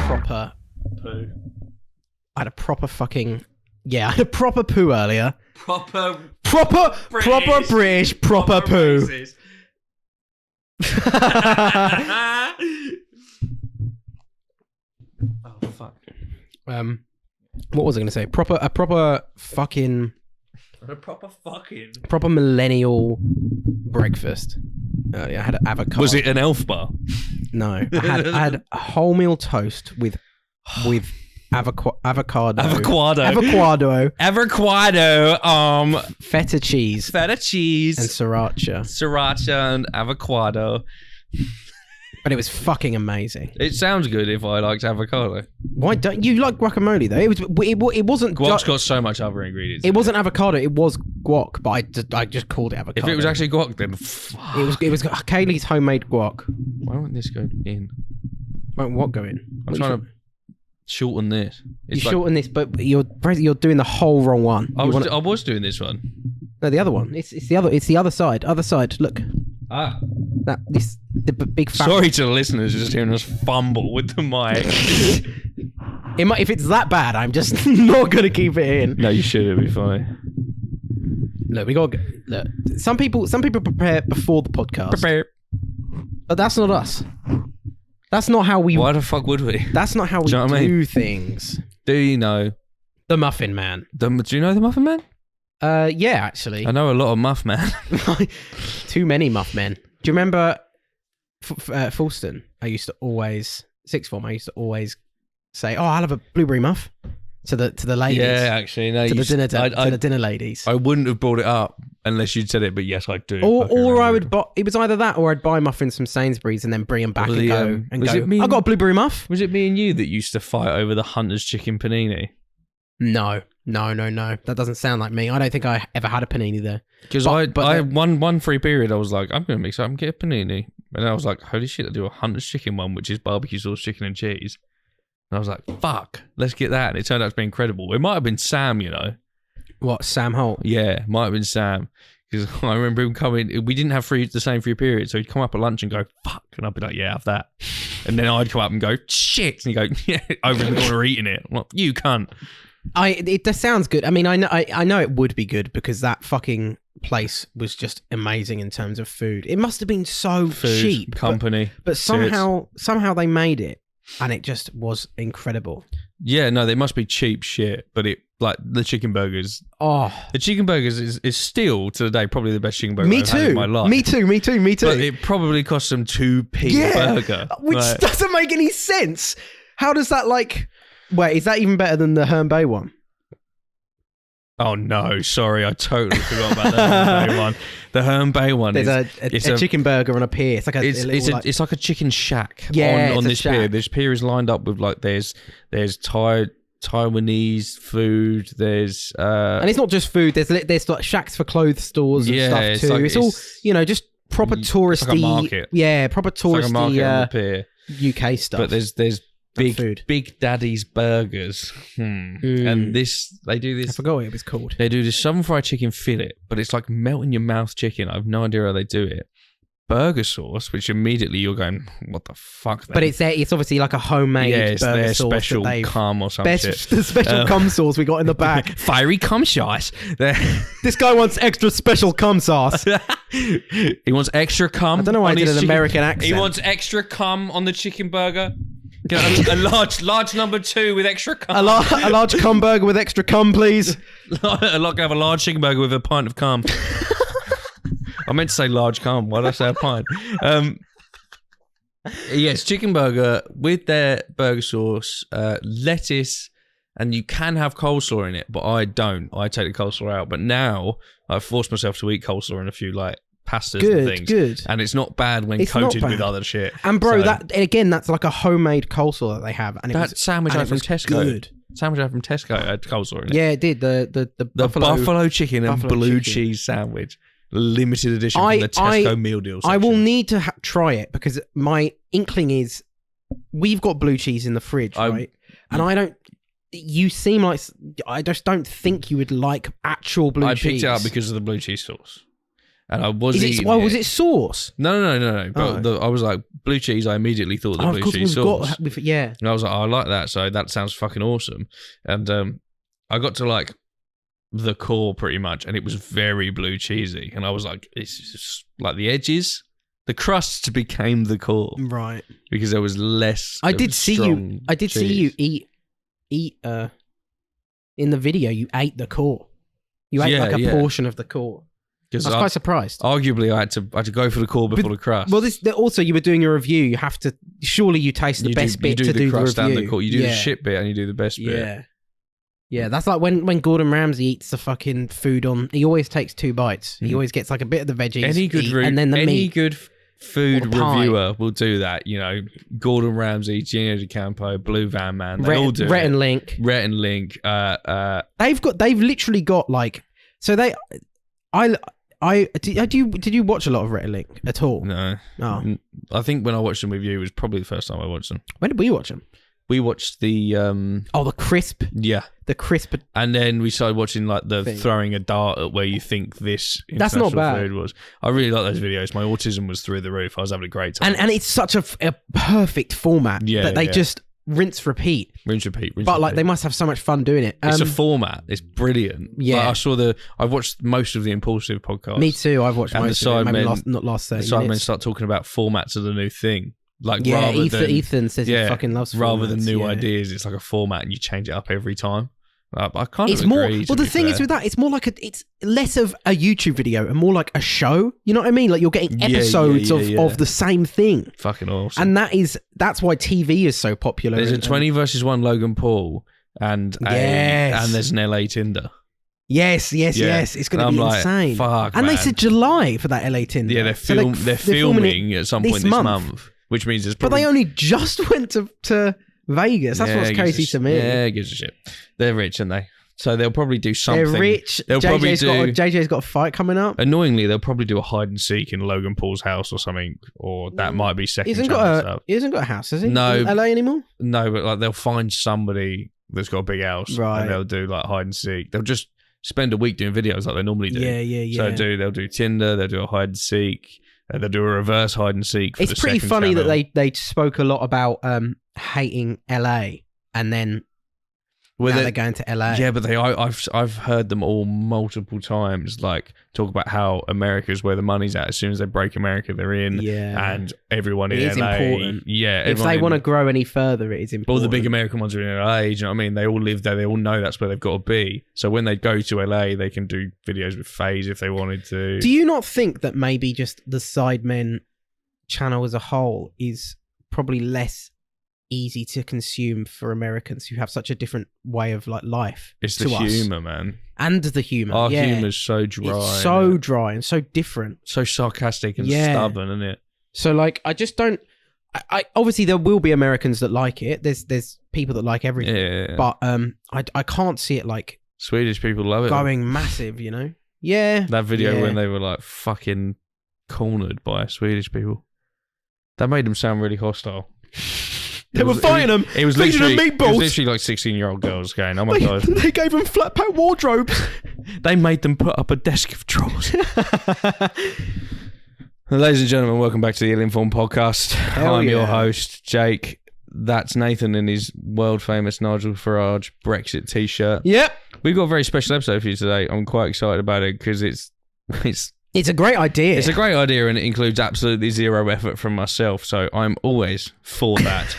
Proper poo. I had a proper fucking... Yeah, I had a proper poo earlier. Proper British proper poo. Oh fuck. What was I going to say? Proper millennial breakfast. Yeah, I had an avocado. Was it an elf bar? No, I had a wholemeal toast with avocado, feta cheese, and sriracha and avocado. But it was fucking amazing. It sounds good if I liked avocado. Why don't you like guacamole though? It wasn't. Guac's got so much other ingredients. It wasn't avocado. It was guac, but I just called it avocado. If it was actually guac, then fuck. It was Kaylee's homemade guac. Why won't this go in? Won't what go in? I'm trying to shorten this. You shorten this, but you're doing the whole wrong one. I was doing this one. No, the other one. It's the other side. Other side. Look. The big fat... Sorry to the listeners just hearing us fumble with the mic. If it's that bad, I'm just not going to keep it in. No, you should. It'll be fine. Look, we got look. Some people prepare before the podcast. But that's not us. That's not how we... Why the fuck would we? That's not how we do things. Do you know... The Muffin Man. Do you know the Muffin Man? Yeah, actually. I know a lot of Muff Man. Too many Muff Men. Do you remember Fulston? Sixth form, I used to always say, "Oh, I'll have a blueberry muff," to the ladies. Yeah, actually, no. To the dinner ladies. I wouldn't have brought it up unless you'd said it, but yes, I do. Or I would buy. It was either that, or I'd buy muffins from Sainsbury's and then bring them back I got a blueberry muff. Was it me and you that used to fight over the Hunter's chicken panini? No. That doesn't sound like me. I don't think I ever had a panini there. Because I one free period, I was like, I'm going to mix up and get a panini. And I was like, holy shit, I do a Hunter's chicken one, which is barbecue sauce, chicken and cheese. And I was like, fuck, let's get that. And it turned out to be incredible. It might have been Sam, you know. What, Sam Holt? Yeah, might have been Sam. Because I remember him coming, we didn't have the same free period. So he'd come up at lunch and go, fuck. And I'd be like, yeah, have that. And then I'd come up and go, shit. And he'd go, yeah, over in the corner eating it. I'm like, you cunt. It just sounds good. I mean, I know it would be good because that fucking place was just amazing in terms of food. It must have been so cheap. Company. But somehow they made it and it just was incredible. Yeah, no, they must be cheap shit, but the chicken burgers. Oh. The chicken burgers is still to the day probably the best chicken burger I've had in my life. Me too. But it probably cost them 2p a burger. Which doesn't make any sense. How does that Wait, is that even better than the Herne Bay one? Oh no, sorry, I totally forgot about the Herne Bay one. The Herne Bay one is a chicken burger on a pier. It's like it's like a chicken shack on this shack. pier. This pier is lined up with there's Taiwanese food. There's and it's not just food. There's like shacks for clothes stores and stuff too. It's all just proper touristy. It's like a market. Yeah, proper touristy. It's like a market on the pier. UK stuff. But there's Big Daddy's Burgers. And they do this. I forgot what it was called. They do this southern fried chicken fillet, but it's like melt in your mouth chicken. I have no idea how they do it. Burger sauce, which immediately you're going, what the fuck? But it's obviously like a homemade it's burger their sauce special cum or some shit. The special cum sauce we got in the back. Fiery cum sauce. This guy wants extra special cum sauce. He wants extra cum. I don't know why I did an American accent. He wants extra cum on the chicken burger. A large number 2 with extra cum. A large cum burger with extra cum, please. Have a large chicken burger with a pint of cum. I meant to say large cum. Why did I say a pint? Yes, chicken burger with their burger sauce, lettuce, and you can have coleslaw in it, but I don't. I take the coleslaw out. But now I've forced myself to eat coleslaw in a few pastas and things. Good. And it's not bad when coated with other shit. And bro, that's like a homemade coleslaw that they have. And sandwich out from Tesco. Good. Sandwich out from Tesco had coleslaw in it. Yeah, it did. The buffalo chicken and blue cheese sandwich. Limited edition from the Tesco meal deal section. I will need to try it because my inkling is we've got blue cheese in the fridge, right? And I don't you seem like I just don't think you would like actual blue cheese. I picked it up because of the blue cheese sauce, and I was eating Why it. was it sauce? No. But I was like, blue cheese. I immediately thought the blue cheese sauce. Yeah. And I was like, oh, I like that. So that sounds fucking awesome. And I got to like the core pretty much, and it was very blue cheesy. And I was like, it's just like the edges, the crust became the core, right? Because there was less. I did see you eat. In the video, you ate the core. You ate like a portion of the core. I was quite surprised. Arguably, I had to go for the core before the crust. Well, also you were doing a review. You have to surely you taste the best bit to do the crust review. And the core. You do the shit bit and you do the best bit. Yeah. That's like when Gordon Ramsay eats the fucking food on. He always takes 2 bites. He always gets like a bit of the veggies, and then the meat. Any good food reviewer will do that. You know, Gordon Ramsay, Gino DeCampo, Blue Van Man. They all do Rhett it. and Link. Rhett and Link. They've literally got like. So they, did you watch a lot of Rhett and Link at all? No. Oh. I think when I watched them with you, it was probably the first time I watched them. When did we watch them? We watched the the crisp. Yeah. The crisp. And then we started watching like the thing. throwing a dart at where you think this That's not bad. food was. I really like those videos. My autism was through the roof. I was having a great time. And it's such a perfect format that they just rinse, repeat. Rinse, repeat. But like they must have so much fun doing it. It's a format. It's brilliant. Yeah. Like, I've watched most of the Impulsive podcast. Me too. I've watched most of it. Maybe not last 30 The minutes. Sidemen start talking about formats of the new thing. Like Ethan says he fucking loves formats. Rather than new ideas, it's like a format and you change it up every time. I kind of it's agree. More, well, the thing is with that, it's more like it's less of a YouTube video and more like a show. You know what I mean? Like you're getting episodes of the same thing. Fucking awesome. And that's why TV is so popular. There's a 20 versus 1 Logan Paul and there's an LA Tinder. Yes. It's going to be insane. Fuck, and man. they said July for that LA Tinder. Yeah, they're filming at some point this month. Which means it's probably... But they only just went to Vegas. That's what's crazy to me. Yeah, gives a shit. They're rich, aren't they? So they'll probably do something. They're rich. JJ's got a fight coming up. Annoyingly, they'll probably do a hide and seek in Logan Paul's house or something, or that might be second chance stuff. He hasn't got a house, has he? No. In LA anymore? No, but like they'll find somebody that's got a big house, right? And they'll do like hide and seek. They'll just spend a week doing videos like they normally do. Yeah. So they'll do Tinder. They'll do a hide and seek. They'll do a reverse hide and seek. It's pretty funny that they spoke a lot about hating LA, and then now they're going to LA. Yeah, but I've heard them all multiple times, like talk about how America's where the money's at. As soon as they break America, they're in. Yeah, and everyone in it is LA. Important. Yeah, if they want to grow any further, it is important. All the big American ones are in LA. Do you know what I mean? They all live there. They all know that's where they've got to be. So when they go to LA, they can do videos with FaZe if they wanted to. Do you not think that maybe just the Sidemen channel as a whole is probably less easy to consume for Americans who have such a different way of like life? It's the humour, man. And the humour. Our humour's so dry. It's so dry and so different. So sarcastic and stubborn, isn't it? So like I just don't I obviously there will be Americans that like it. There's people that like everything. Yeah. But I can't see it like Swedish people love it. Going massive, you know? Yeah. That video when they were like fucking cornered by Swedish people. That made them sound really hostile. They were fighting them. It was literally like 16-year-old girls going, oh my God. They gave them flat pack wardrobes. They made them put up a desk of drawers. Ladies and gentlemen, welcome back to the Ill-Informed podcast. I'm your host, Jake. That's Nathan in his world-famous Nigel Farage Brexit t-shirt. Yep. We've got a very special episode for you today. I'm quite excited about it because it's a great idea. It's a great idea, and it includes absolutely zero effort from myself, so I'm always for that.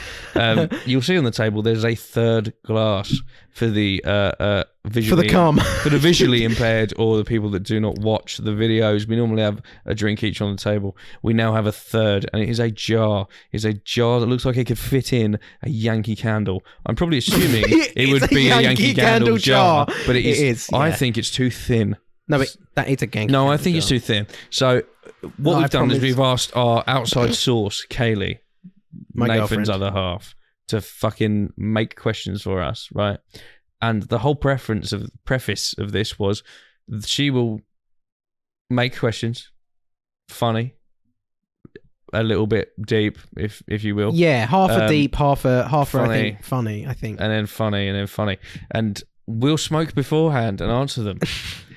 You'll see on the table there's a third glass for the visually impaired or the people that do not watch the videos. We normally have a drink each on the table. We now have a third, and it is a jar. It's a jar that looks like it could fit in a Yankee candle. I'm probably assuming it would be a Yankee candle jar, but it is. I think it's too thin. No, but that is a gang. No, I think it's too thin. So what we've done is we've asked our outside source, Kaylee, Nathan's other half, to fucking make questions for us, right? And the whole preface of this was she will make questions, funny, a little bit deep, if you will. Yeah, half a deep, half a funny. I think funny. I think. And then funny, and we'll smoke beforehand and answer them.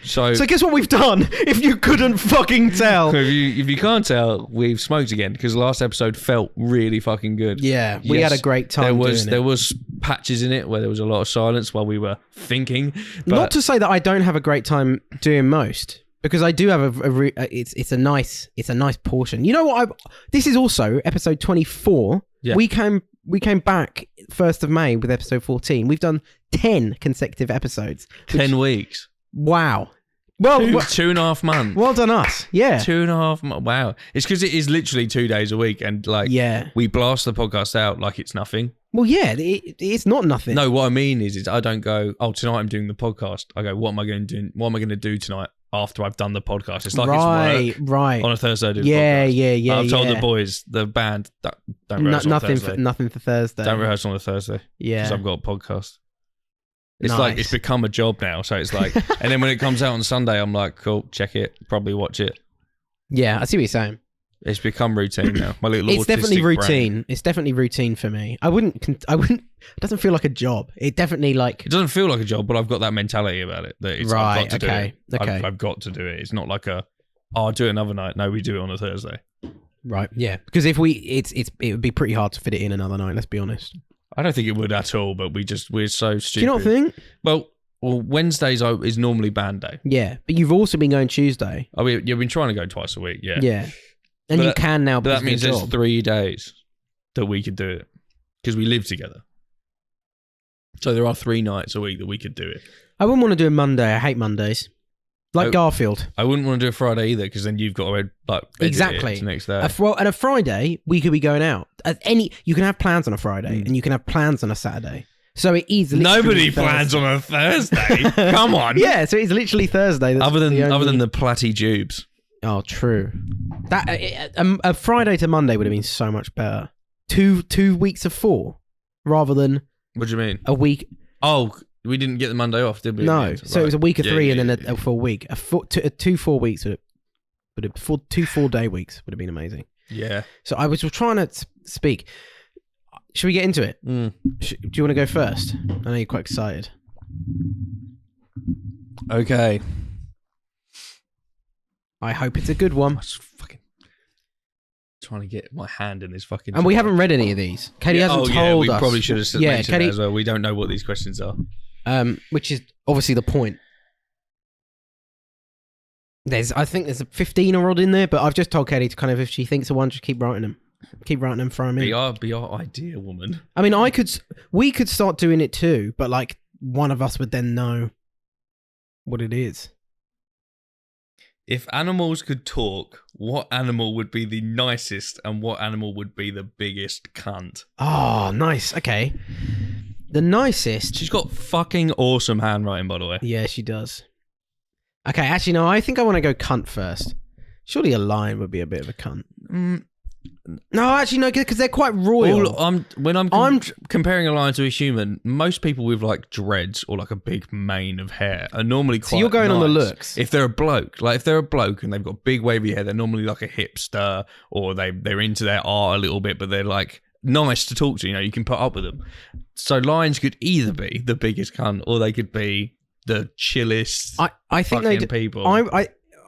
So guess what we've done? If you couldn't fucking tell. if you can't tell, we've smoked again because the last episode felt really fucking good. Yeah, we had a great time. There was patches in it where there was a lot of silence while we were thinking. But not to say that I don't have a great time doing most, because I do have it's a nice portion. You know what? This is also episode 24. Yeah. We came back 1st of May with episode 14. We've done 10 consecutive episodes. 10 weeks. Wow. Well, 2.5 months. Well done us. Yeah. 2.5 months. Wow. It's because it is literally 2 days a week, and we blast the podcast out like it's nothing. Well, yeah, it's not nothing. No, what I mean is I don't go, oh, tonight I'm doing the podcast. I go, what am I going to do? What am I going to do tonight after I've done the podcast? It's like it's work on a Thursday. I do the podcast. Yeah. I've told the boys, the band, don't rehearse on a Thursday. Nothing for Thursday. Don't rehearse on a Thursday. Yeah, because I've got a podcast. It's nice. like it's become a job now. So it's like, and then when it comes out on Sunday, I'm like, cool, check it, probably watch it. Yeah, I see what you're saying. It's become routine now. My little it's definitely routine. Brain. It's definitely routine for me. I wouldn't. It doesn't feel like a job. It definitely like. It doesn't feel like a job, but I've got that mentality about it. That it's right. I've got to do it. Okay. I've got to do it. It's not like I'll do it another night. No, we do it on a Thursday. Right. Yeah. Because if it would be pretty hard to fit it in another night. Let's be honest. I don't think it would at all. But we're so stupid. Do you not think? Well, Wednesdays is normally band day. Yeah, but you've also been going Tuesday. Oh, you've been trying to go twice a week. Yeah. Yeah. And you can now. But that means there's 3 days that we could do it because we live together. So there are 3 nights a week that we could do it. I wouldn't want to do a Monday. I hate Mondays. Like Garfield. I wouldn't want to do a Friday either because then you've got to exactly it next day. And a Friday we could be going out. You can have plans on a Friday and you can have plans on a Saturday. So it is literally nobody plans on a Thursday. Come on. Yeah, so it's literally Thursday. Other than the platty tubes. Oh, true. That a Friday to Monday would have been so much better. 2 weeks of 4 rather than. What do you mean? A week. Oh, we didn't get the Monday off, did we? No, so it was a week of 3 and then a full week. Two 4 weeks would have 2 4-day weeks would have been amazing. Yeah. So I was trying to speak. Should we get into it? Mm. Do you want to go first? I know you're quite excited. Okay. I hope it's a good one. I'm just fucking trying to get my hand in this fucking. And we haven't read any of these. Katie hasn't told us. We probably should have mentioned that as well. We don't know what these questions are. Which is obviously the point. I think there's a 15 or odd in there, but I've just told Katie to kind of, if she thinks of one, just keep writing them. Throw them in. Be our idea woman. I mean, we could start doing it too, but like one of us would then know what it is. If animals could talk, what animal would be the nicest and what animal would be the biggest cunt? Oh, nice. Okay. The nicest. She's got fucking awesome handwriting, by the way. Yeah, she does. Okay, actually, no, I think I want to go cunt first. Surely a lion would be a bit of a cunt. No, actually, no, because they're quite royal. When I'm comparing a lion to a human, most people with like dreads or like a big mane of hair are normally quite. So you're going on the looks. If they're a bloke, and they've got big wavy hair, they're normally like a hipster, or they're into their art a little bit, but they're like nice to talk to. You know, you can put up with them. So lions could either be the biggest cunt, or they could be the chillest. I think they people.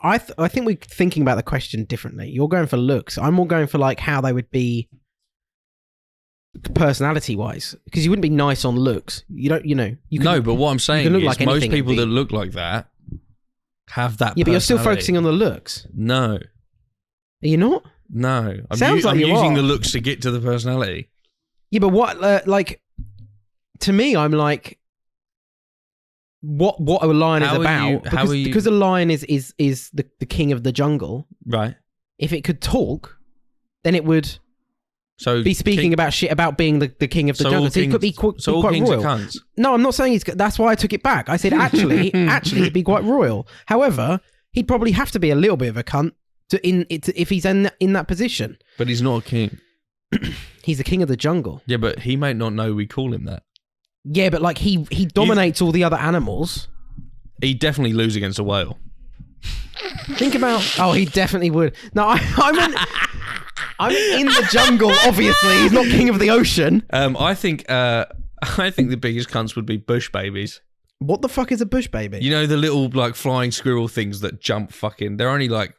I think we're thinking about the question differently. You're going for looks. I'm more going for like how they would be personality-wise, because you wouldn't be nice on looks. You don't, No, but what I'm saying is most people that look like that have that. Yeah, but you're still focusing on the looks. No, are you not? No, I'm using the looks to get to the personality. Yeah, but what to me, I'm like. What a lion is about? Because a lion is the king of the jungle, right? If it could talk, then it would be speaking about shit about being the king of the jungle. So it could be quite royal. No, I'm not saying that's why I took it back. I said actually, it'd be quite royal. However, he'd probably have to be a little bit of a cunt if he's in that position. But he's not a king. He's the king of the jungle. Yeah, but he might not know we call him that. Yeah, but like he dominates all the other animals. He'd definitely lose against a whale. Think about. Oh, he definitely would. No, I meant. I'm in the jungle, obviously. He's not king of the ocean. I think the biggest cunts would be bush babies. What the fuck is a bush baby? You know the little like flying squirrel things that jump fucking... They're only like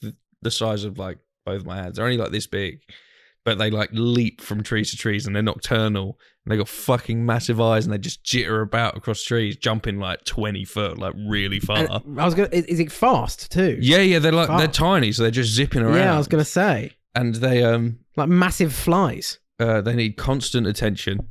the size of like both my hands. They're only like this big. But they like leap from trees to trees and they're nocturnal. And they got fucking massive eyes and they just jitter about across trees, jumping like 20 foot, like really far. Is it fast too? Yeah, they're tiny, so they're just zipping around. Yeah, I was gonna say. And they like massive flies. They need constant attention.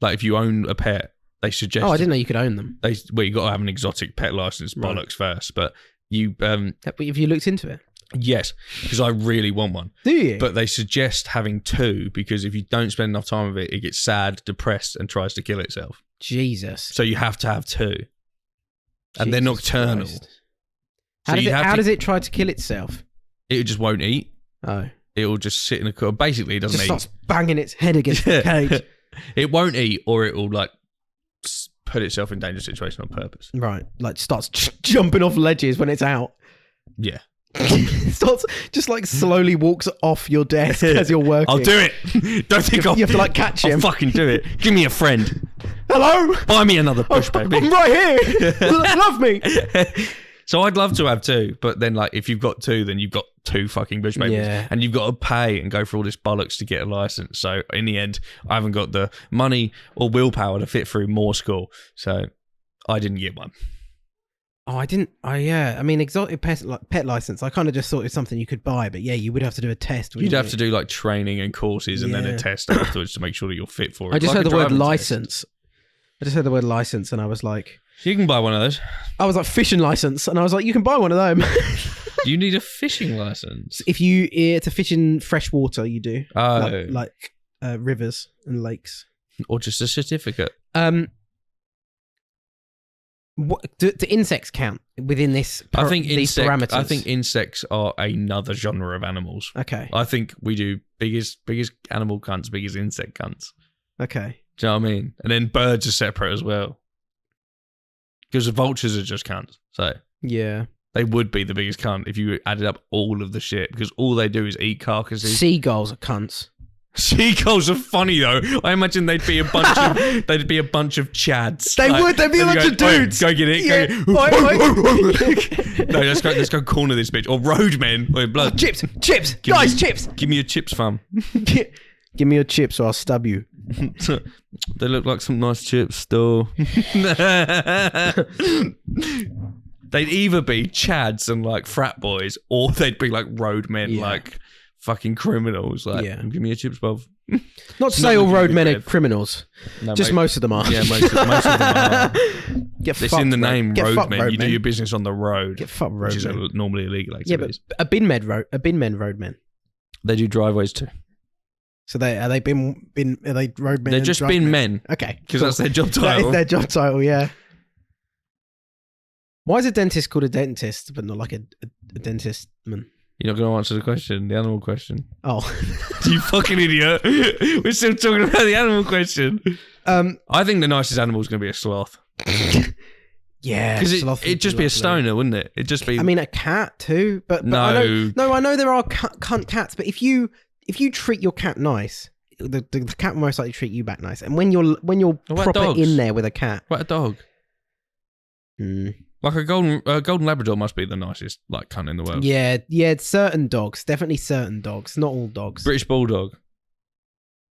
Like if you own a pet, they suggest. Oh, I didn't know you could own them. You got to have an exotic pet license, bollocks first. But you have you looked into it? Yes, because I really want one. Do you? But they suggest having 2 because if you don't spend enough time with it, it gets sad, depressed, and tries to kill itself. Jesus. So you have to have 2. And they're nocturnal. How does it try to kill itself? It just won't eat. Oh. It'll just sit in a corner. Basically, it doesn't eat. It starts banging its head against the cage. It won't eat, or it will like put itself in dangerous situation on purpose. Right. Like starts jumping off ledges when it's out. Yeah. Starts just like slowly walks off your desk as you're working. I'll do it. Don't think you have to like catch him. I'll fucking do it. Give me a friend. Hello. Buy me another bush baby. I'm right here. Love me. So I'd love to have 2, but then like if you've got 2, then you've got 2 fucking bush babies, and you've got to pay and go for all this bollocks to get a license. So in the end, I haven't got the money or willpower to fit through more school, so I didn't get one. Oh, I didn't. I mean, exotic pet license. I kind of just thought it was something you could buy, but yeah, you would have to do a test. You'd have to do like training and courses, and then a test afterwards to make sure that you're fit for it. I just heard the word license. I just heard the word license, and I was like, you can buy one of those. I was like, fishing license, and I was like, you can buy one of them. You need a fishing license if to fish in fresh water. You do like rivers and lakes, or just a certificate. What do insects count within this? These parameters. I think insects are another genre of animals. Okay. I think we do biggest animal cunts, biggest insect cunts. Okay. Do you know what I mean? And then birds are separate as well. Because the vultures are just cunts. So yeah, they would be the biggest cunt if you added up all of the shit. Because all they do is eat carcasses. Seagulls are cunts. Seagulls are funny though. I imagine they'd be a bunch of chads. They would. They'd be a bunch of dudes. Go get it. Yeah. No, let's go corner this bitch. Or roadmen. Wait, blood. Chips. Chips. Chips. Give me your chips, fam. Give me your chips or I'll stab you. They look like some nice chips still. They'd either be chads and like frat boys, or they'd be like roadmen, like fucking criminals. Like, give me your chips, bruv. Not to say all roadmen are criminals. No, just most of them are. Yeah, most of them are. Get it's fucked, in the name, roadmen. You do roadmen. your business on the road. Get fucked, roadmen. Which is normally illegal activities. Yeah, but a binmen roadmen. They do driveways too. So are they roadmen? They're just bin men. Okay, because that's their job title. That is their job title. Yeah. Why is a dentist called a dentist, but not like a dentist man? You're not going to answer the question, the animal question. Oh. You fucking idiot. We're still talking about the animal question. I think the nicest animal is going to be a sloth. Yeah. Because it'd just be a stoner, wouldn't it? It'd just be... I mean, a cat too. But no. I know there are cunt cats, but if you treat your cat nice, the cat will most likely treat you back nice. And when you're proper in there with a cat... What a dog? Like a golden Labrador must be the nicest like cunt in the world. Yeah, certain dogs, definitely certain dogs, not all dogs. British Bulldog.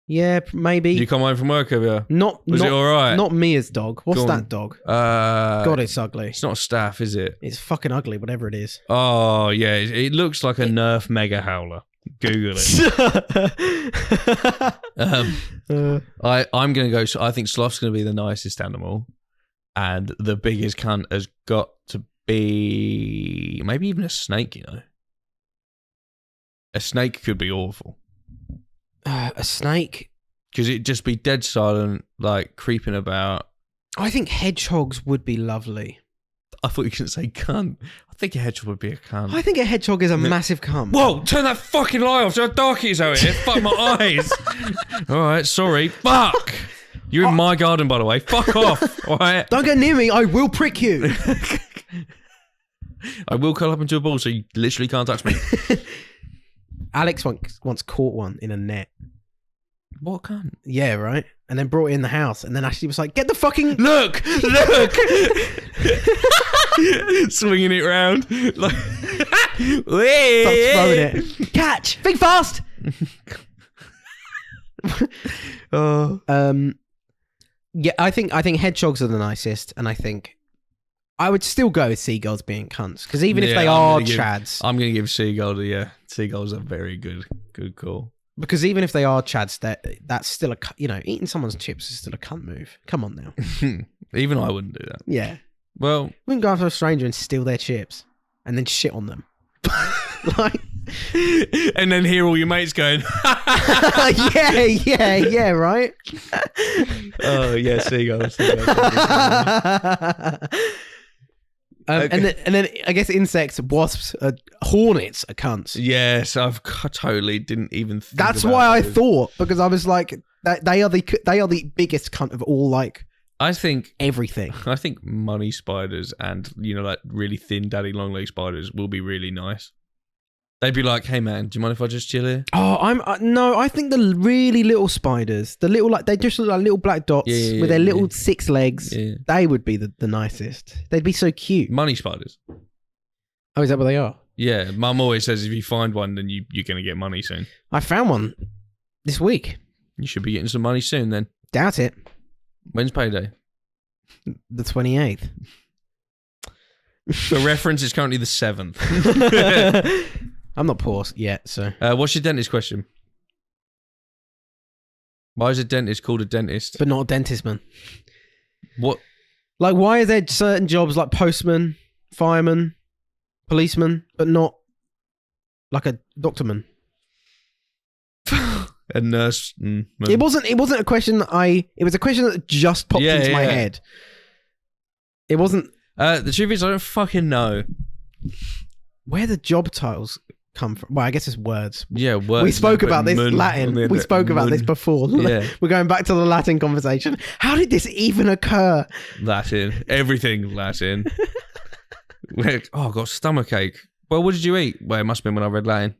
Yeah, maybe. Did you come home from work, have you? Was it all right? Not Mia's dog. What's that dog? God, it's ugly. It's not a staff, is it? It's fucking ugly, whatever it is. Oh yeah, it looks like a Nerf Mega Howler. Google it. I'm gonna go. I think sloth's gonna be the nicest animal. And the biggest cunt has got to be maybe even a snake, you know. A snake could be awful. A snake? Because it'd just be dead silent, like creeping about. I think hedgehogs would be lovely. I thought you were going to say cunt. I think a hedgehog would be a cunt. I think a hedgehog is a massive cunt. Whoa, turn that fucking light off. See how dark it is out here. Fuck my eyes. All right, sorry. Fuck. You're in my garden, by the way. Fuck off. All right. Don't get near me. I will prick you. I will curl up into a ball so you literally can't touch me. Alex once caught one in a net. What cunt? Yeah, right. And then brought it in the house, and then Ashley was like, "Get the fucking look!" Swinging it round like starts throwing it. Catch! Think fast! Yeah, I think hedgehogs are the nicest, and I think I would still go with seagulls being cunts, because even if they are chads, I'm going to give seagull seagulls a very good call. Because even if they are chads, that's still eating someone's chips is still a cunt move. Come on now. Even I wouldn't do that. Yeah. Well, we can go after a stranger and steal their chips and then shit on them. Like, and then hear all your mates going, yeah, right? Oh, yeah, seagulls. Okay. And then I guess insects, wasps, hornets are cunts. Yes, totally didn't even think That's about why those. I thought, because I was like, they are the biggest cunt of all, like, I think everything. I think money spiders and, like really thin daddy long leg spiders will be really nice. They'd be like, "Hey man, do you mind if I just chill here?" Oh, no, I think the really little spiders, the little, like, they just look like little black dots with their little 6 legs. Yeah. They would be the nicest. They'd be so cute. Money spiders. Oh, is that what they are? Yeah, Mum always says if you find one, then you're going to get money soon. I found one this week. You should be getting some money soon then. Doubt it. When's payday? The 28th. For reference, it's currently the 7th. I'm not poor yet, so. What's your dentist question? Why is a dentist called a dentist? But not a dentist, man. What? Like, why are there certain jobs like postman, fireman, policeman, but not like a doctorman? A nurse. It wasn't a question that it was a question that just popped into my head. It wasn't. The truth is, I don't fucking know Where the job titles come from. Well, I guess it's words. Yeah, words. We spoke about this Latin. We spoke about this before. Yeah. We're going back to the Latin conversation. How did this even occur? Latin. Everything Latin. Oh, I got stomachache. Well, what did you eat? Well, it must have been when I read Latin.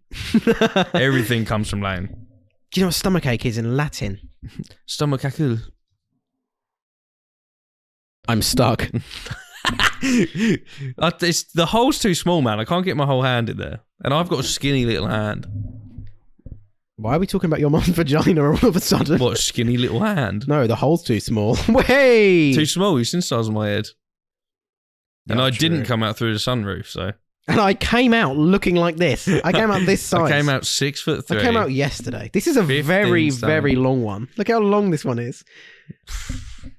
Everything comes from Latin. Do you know what stomachache is in Latin? Stomachache. I'm stuck. The hole's too small, man. I can't get my whole hand in there. And I've got a skinny little hand. Why are we talking about your mom's vagina all of a sudden? What, a skinny little hand? No, the hole's too small. Hey! Too small? You've seen stars on my head. And I didn't come out through the sunroof, so... And I came out looking like this. I came out this size. I came out 6'3". I came out yesterday. This is a very, very long one. Look how long this one is.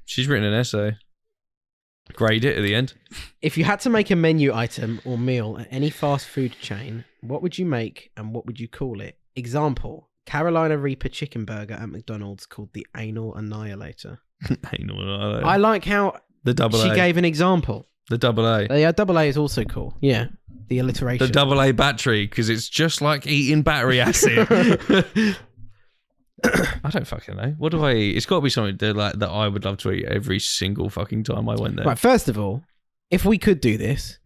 She's written an essay. Grade it at the end. If you had to make a menu item or meal at any fast food chain, what would you make and what would you call it? Example, Carolina Reaper chicken burger at McDonald's called the Anal Annihilator. Anal Annihilator. I like how she gave an example. The double A. Yeah, double A is also cool. Yeah, the alliteration. The double A battery, because it's just like eating battery acid. I don't fucking know. What do I eat? It's got to be something that I would love to eat every single fucking time I went there. Right, first of all, if we could do this,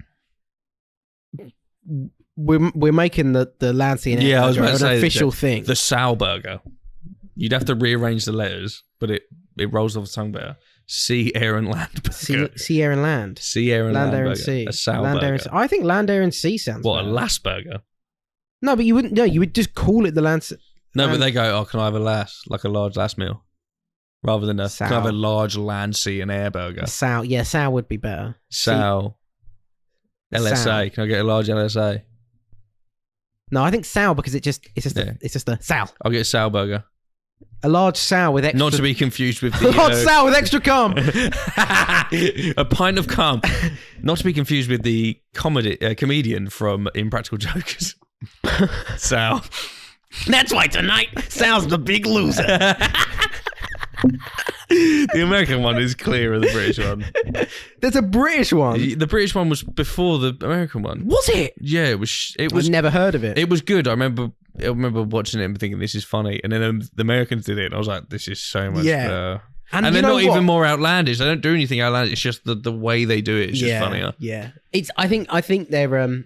we're making the Lancey and I was about to say an official thing. The Sal burger. You'd have to rearrange the letters, but it rolls off the tongue better. Sea, air, and land burger. Sea, air, and land. Sea, air, and land air, burger. and sea. A Sal land, burger. air, and sea. I think land, air, and sea sounds What, better. a Lass burger? No, but you wouldn't. No, you would just call it the Lancey. No, but they go, can I have a Lass? Like a large Lass meal? Rather than can I have a large land, sea, and air burger? Sal. Yeah, Sal would be better. Sal. LSA. Sal. Can I get a large LSA? No, I think Sal because it's just a Sal. I'll get a Sal burger. A large Sal with extra... Not to be confused with the... A large Sal with extra cum! A pint of cum. Not to be confused with the comedian from Impractical Jokers. Sal. That's why tonight, Sal's the big loser. The American one is clearer than the British one. There's a British one. The British one was before the American one. Was it? Yeah, it was. I've never heard of it. It was good. I remember watching it and thinking this is funny, and then the Americans did it, and I was like, this is so much better. And they're not even more outlandish. They don't do anything outlandish. It's just the way they do it is just funnier. Yeah. I think they're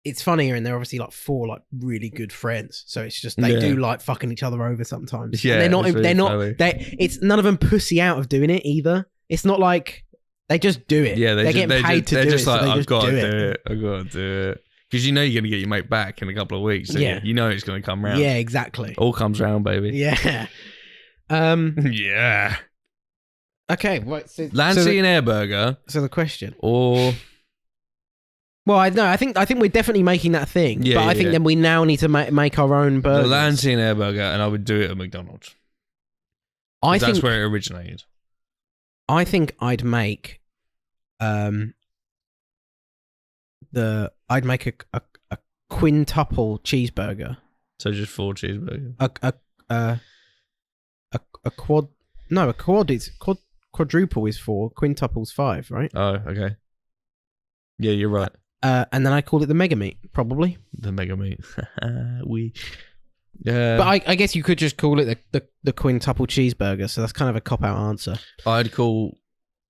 it's funnier, and they're obviously like 4 like really good friends. So it's just they do like fucking each other over sometimes. Yeah, and they're not. It's none of them pussy out of doing it either. It's not like they just do it. Yeah, they're getting paid to do it. They're just like, so I've got to do it. I've got to do it. Because you know you're going to get your mate back in a couple of weeks. So you know it's going to come round. Yeah, exactly. All comes round, baby. Yeah. Yeah. Okay. Right, Lancey and Air Burger. So the question. Or... Well, I think we're definitely making that thing. Yeah, but I think then we now need to make our own burgers. The Lancey and Air Burger, and I would do it at McDonald's. That's where it originated. I think I'd make I'd make a quintuple cheeseburger. So just 4 cheeseburgers. A quad. No, a quadruple is 4. Quintuple's 5, right? Oh, okay. Yeah, you're right. And then I call it the mega meat, probably. The mega meat. But I guess you could just call it the quintuple cheeseburger. So that's kind of a cop out answer. I'd call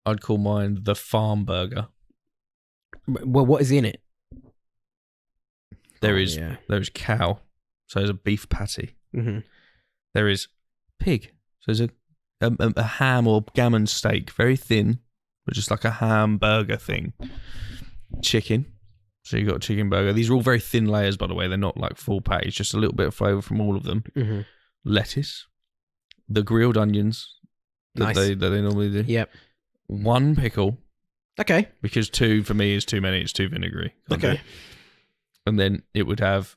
mine the farm burger. Well, what is in it? There is cow, so there's a beef patty. Mm-hmm. There is pig, so there's a ham or gammon steak, very thin, but just like a hamburger thing. Chicken, so you got a chicken burger. These are all very thin layers, by the way. They're not like full patties, just a little bit of flavour from all of them. Mm-hmm. Lettuce, the grilled onions that they normally do. Yep. 1 pickle. Okay. Because 2 for me is too many. It's too vinegary. Okay. And then it would have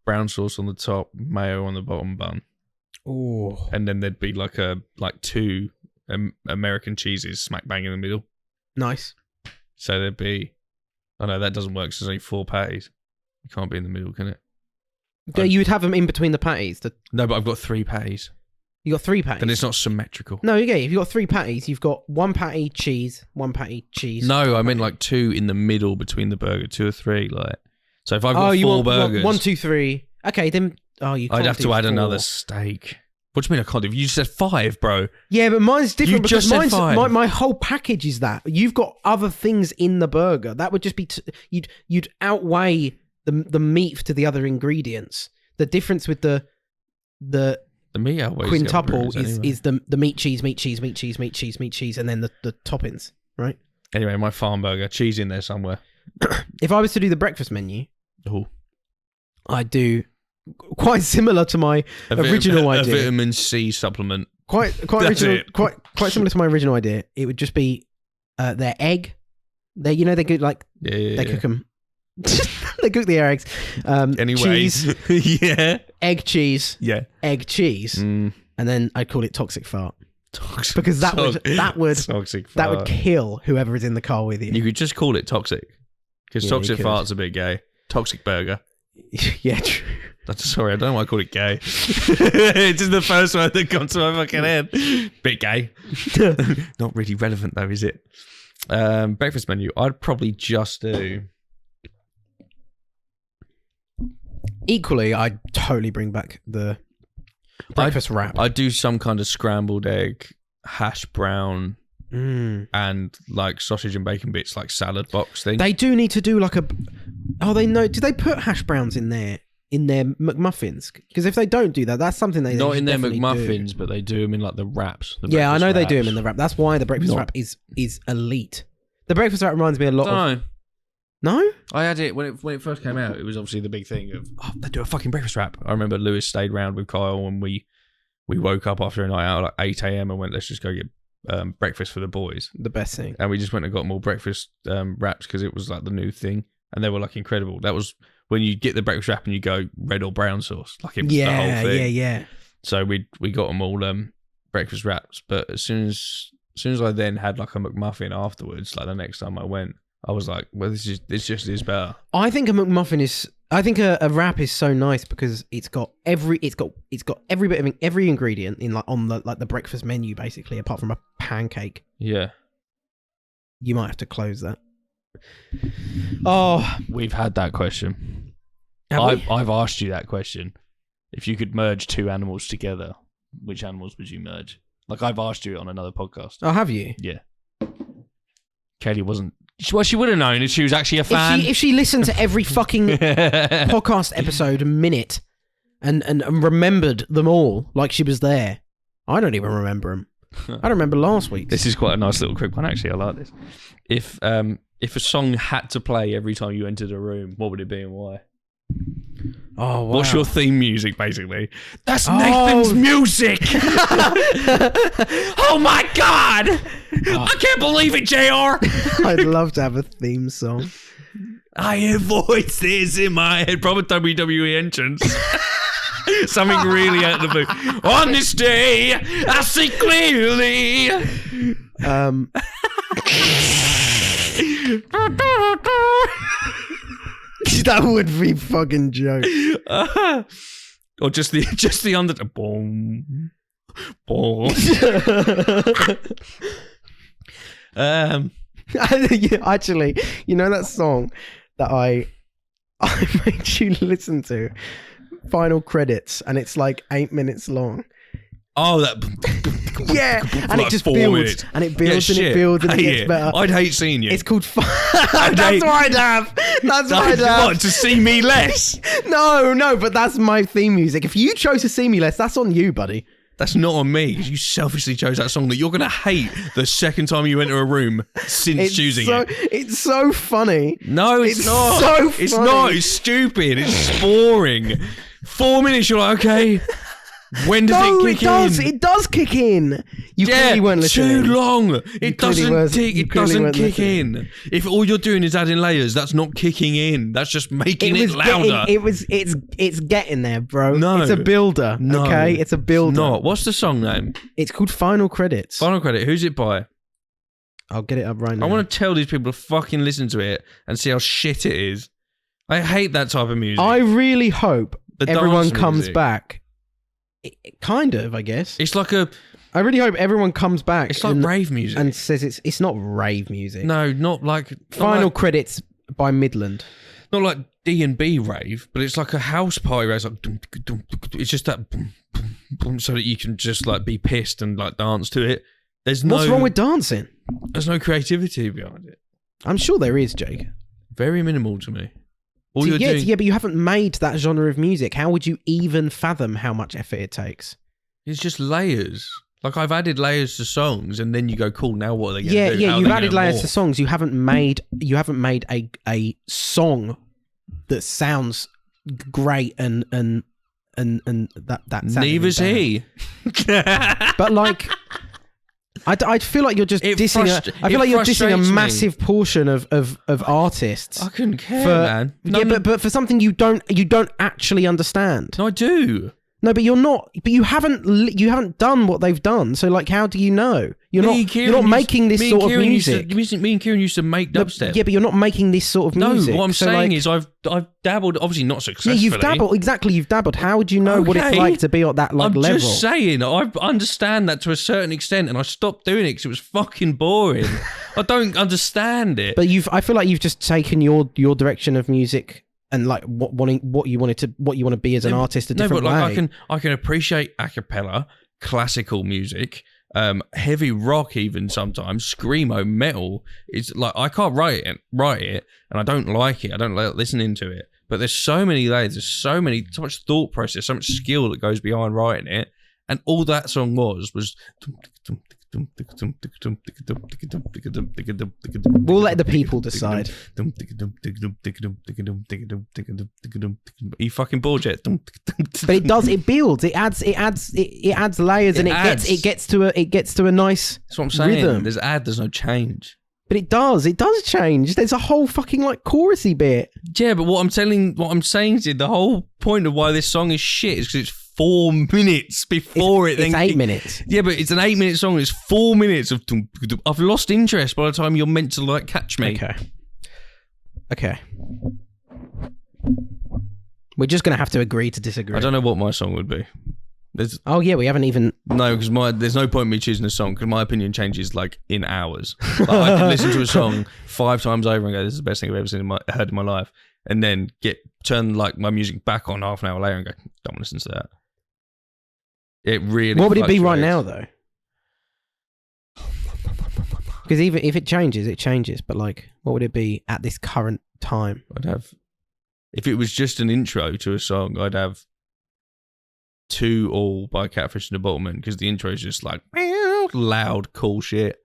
brown sauce on the top, mayo on the bottom bun. Oh. And then there'd be like 2 American cheeses smack bang in the middle. Nice. So there'd be... Oh no, that doesn't work because there's only 4 patties. You can't be in the middle, can it? You would have them in between the patties. No, but I've got 3 patties. You got 3 patties? Then it's not symmetrical. No, if you've got 3 patties, you've got 1 patty cheese, 1 patty cheese. No, I meant like 2 in the middle between the burger, 2 or 3. Like, so if I've got 4 burgers... 1, 2, 3. Okay, then... Oh, you can't I'd have to add 4. another steak. What do you mean I can't do? You just said 5, bro. Yeah, but mine's different because said 5. My whole package is that. You've got other things in the burger. That would just be... You'd outweigh the meat to the other ingredients. The difference with the meat outweighs quintuple the is the meat cheese, and then the toppings, right? Anyway, my farm burger, cheese in there somewhere. If I was to do the breakfast menu, Ooh. I'd do quite similar to my original idea. A vitamin C supplement. Quite original. Quite similar to my original idea. It would just be their egg. They go like they cook them. They cook the eggs. Cheese. Yeah. Egg cheese. Yeah. Egg cheese. And then I'd call it toxic fart. Because that would kill whoever is in the car with you. You could just call it toxic. Because toxic fart's a bit gay. Toxic burger. Yeah, true. Sorry, I don't know why I call it gay. It's just the first word that comes to my fucking head. Bit gay. Not really relevant though, is it? Breakfast menu. I'd probably just do... Equally, I'd totally bring back the breakfast wrap. I'd do some kind of scrambled egg, hash brown, and like sausage and bacon bits, like salad box thing. They do need to do like a... Oh, they know... Do they put hash browns in their McMuffins? Because if they don't do that, that's something they not in their McMuffins, but they do them in like the wraps. I know they do them in the wrap. That's why the breakfast wrap is elite. The breakfast wrap reminds me a lot of... No? I had it when it first came out. It was obviously the big thing of, they do a fucking breakfast wrap. I remember Lewis stayed round with Kyle and we woke up after a night out at like 8 a.m. and went, let's just go get breakfast for the boys. The best thing. And we just went and got more breakfast wraps because it was like the new thing. And they were like incredible. That was when you get the breakfast wrap and you go red or brown sauce. Like it was the whole thing. Yeah. So we got them all breakfast wraps. But as soon as I then had like a McMuffin afterwards, like the next time I went, I was like, well, this just is better. I think a McMuffin is... I think a wrap is so nice because it's got every bit of every ingredient in like on the breakfast menu basically, apart from a pancake. Yeah. You might have to close that. Oh, we've had that question. I've asked you that question. If you could merge 2 animals together, which animals would you merge? Like I've asked you it on another podcast. Oh, have you? Yeah. Katie wasn't Well, she would have known if she was actually a fan. If she listened to every fucking podcast episode a minute and remembered them all like she was there. I don't even remember them. I don't remember last week's. This is quite a nice little quick one, actually. I like this. If a song had to play every time you entered a room, what would it be and why? Oh, wow. What's your theme music, basically? That's Nathan's music! Oh my God! I can't believe it, JR! I'd love to have a theme song. I hear voices in my head. Probably WWE entrance. Something really out of the blue. On this day, I see clearly. That would be fucking joke. Or just the under. Boom, boom. Actually, you know that song that I made you listen to, Final Credits, and it's like 8 minutes long. Oh, that. Yeah, and it just builds, and it builds, and it builds, and it gets better. I'd hate seeing you. It's called. That's what I'd have. That's what I'd have. What, to see me less? No, but that's my theme music. If you chose to see me less, that's on you, buddy. That's not on me. You selfishly chose that song that you're gonna hate the second time you enter a room since choosing it. It's so funny. No, it's not. So funny. It's not. It's stupid. It's boring. 4 minutes. You're like, okay. When does it kick in? It does kick in. You clearly weren't listening. Too long. It doesn't kick in. If all you're doing is adding layers, that's not kicking in. That's just making it louder. It's getting there, bro. No. It's a builder. No. Okay? It's a builder. Not. What's the song name? It's called Final Credits. Final Credit. Who's it by? I'll get it up right now. I want to tell these people to fucking listen to it and see how shit it is. I hate that type of music. I really hope everyone comes back. Kind of, I guess. It's like I really hope everyone comes back. It's like rave music. And says it's not rave music. No, not like... Final Credits by Midland. Not like D&B rave, but it's like a house party rave. It's like... It's just that... So that you can just like be pissed and like dance to it. What's wrong with dancing? There's no creativity behind it. I'm sure there is, Jake. Very minimal to me. But you haven't made that genre of music. How would you even fathom how much effort it takes? It's just layers. Like I've added layers to songs, and then you go, "Cool, now what are they going to do?" Yeah, you've added layers to songs. You haven't made a song that sounds great and that. Neither's he. But like. I feel like you're just dissing. I feel like you're dissing a massive portion of artists. I couldn't care, man. But for something you don't actually understand. No, I do. No, but you're not. But you haven't done what they've done. So like, how do you know? You're not making this sort of music. Me and Kieran used to make dubstep. Yeah, but you're not making this sort of music. No, what I'm saying is I've dabbled, obviously not successfully. Yeah, you've dabbled. Exactly, you've dabbled. How would you know what it's like to be at that level? I'm just saying, I understand that to a certain extent, and I stopped doing it because it was fucking boring. I don't understand it. But I feel like you've just taken your direction of music and like what you want to be as an artist a different way. I can appreciate a cappella, classical music, heavy rock, even sometimes screamo metal. It's like I can't write it, and I don't like it. I don't like listening to it. But there's so many layers. There's so much thought process, so much skill that goes behind writing it. And all that song was. We'll let the people decide. Are you fucking bored yet? But it does. It builds. It adds layers, and it gets to a nice. That's what I'm saying. Rhythm. There's no change. But it does change. There's a whole fucking like chorusy bit. Yeah, but what I'm saying is the whole point of why this song is shit is because it's 4 minutes before it's 8 minutes. Yeah, but it's an 8-minute song. It's 4 minutes of. I've lost interest by the time you're meant to like catch me. Okay. We're just gonna have to agree to disagree. I don't know what my song would be. We haven't even. No, because there's no point in me choosing a song because my opinion changes like in hours. Like, I can listen to a song 5 times over and go, "This is the best thing I've ever heard in my life," and then turn like my music back on half an hour later and go, "Don't listen to that." It really. What would it be right now, though? Because even if it changes, it changes. But like, what would it be at this current time? I'd have, if it was just an intro to a song, I'd have 2 All by Catfish and the Bottlemen, because the intro is just like loud, cool shit.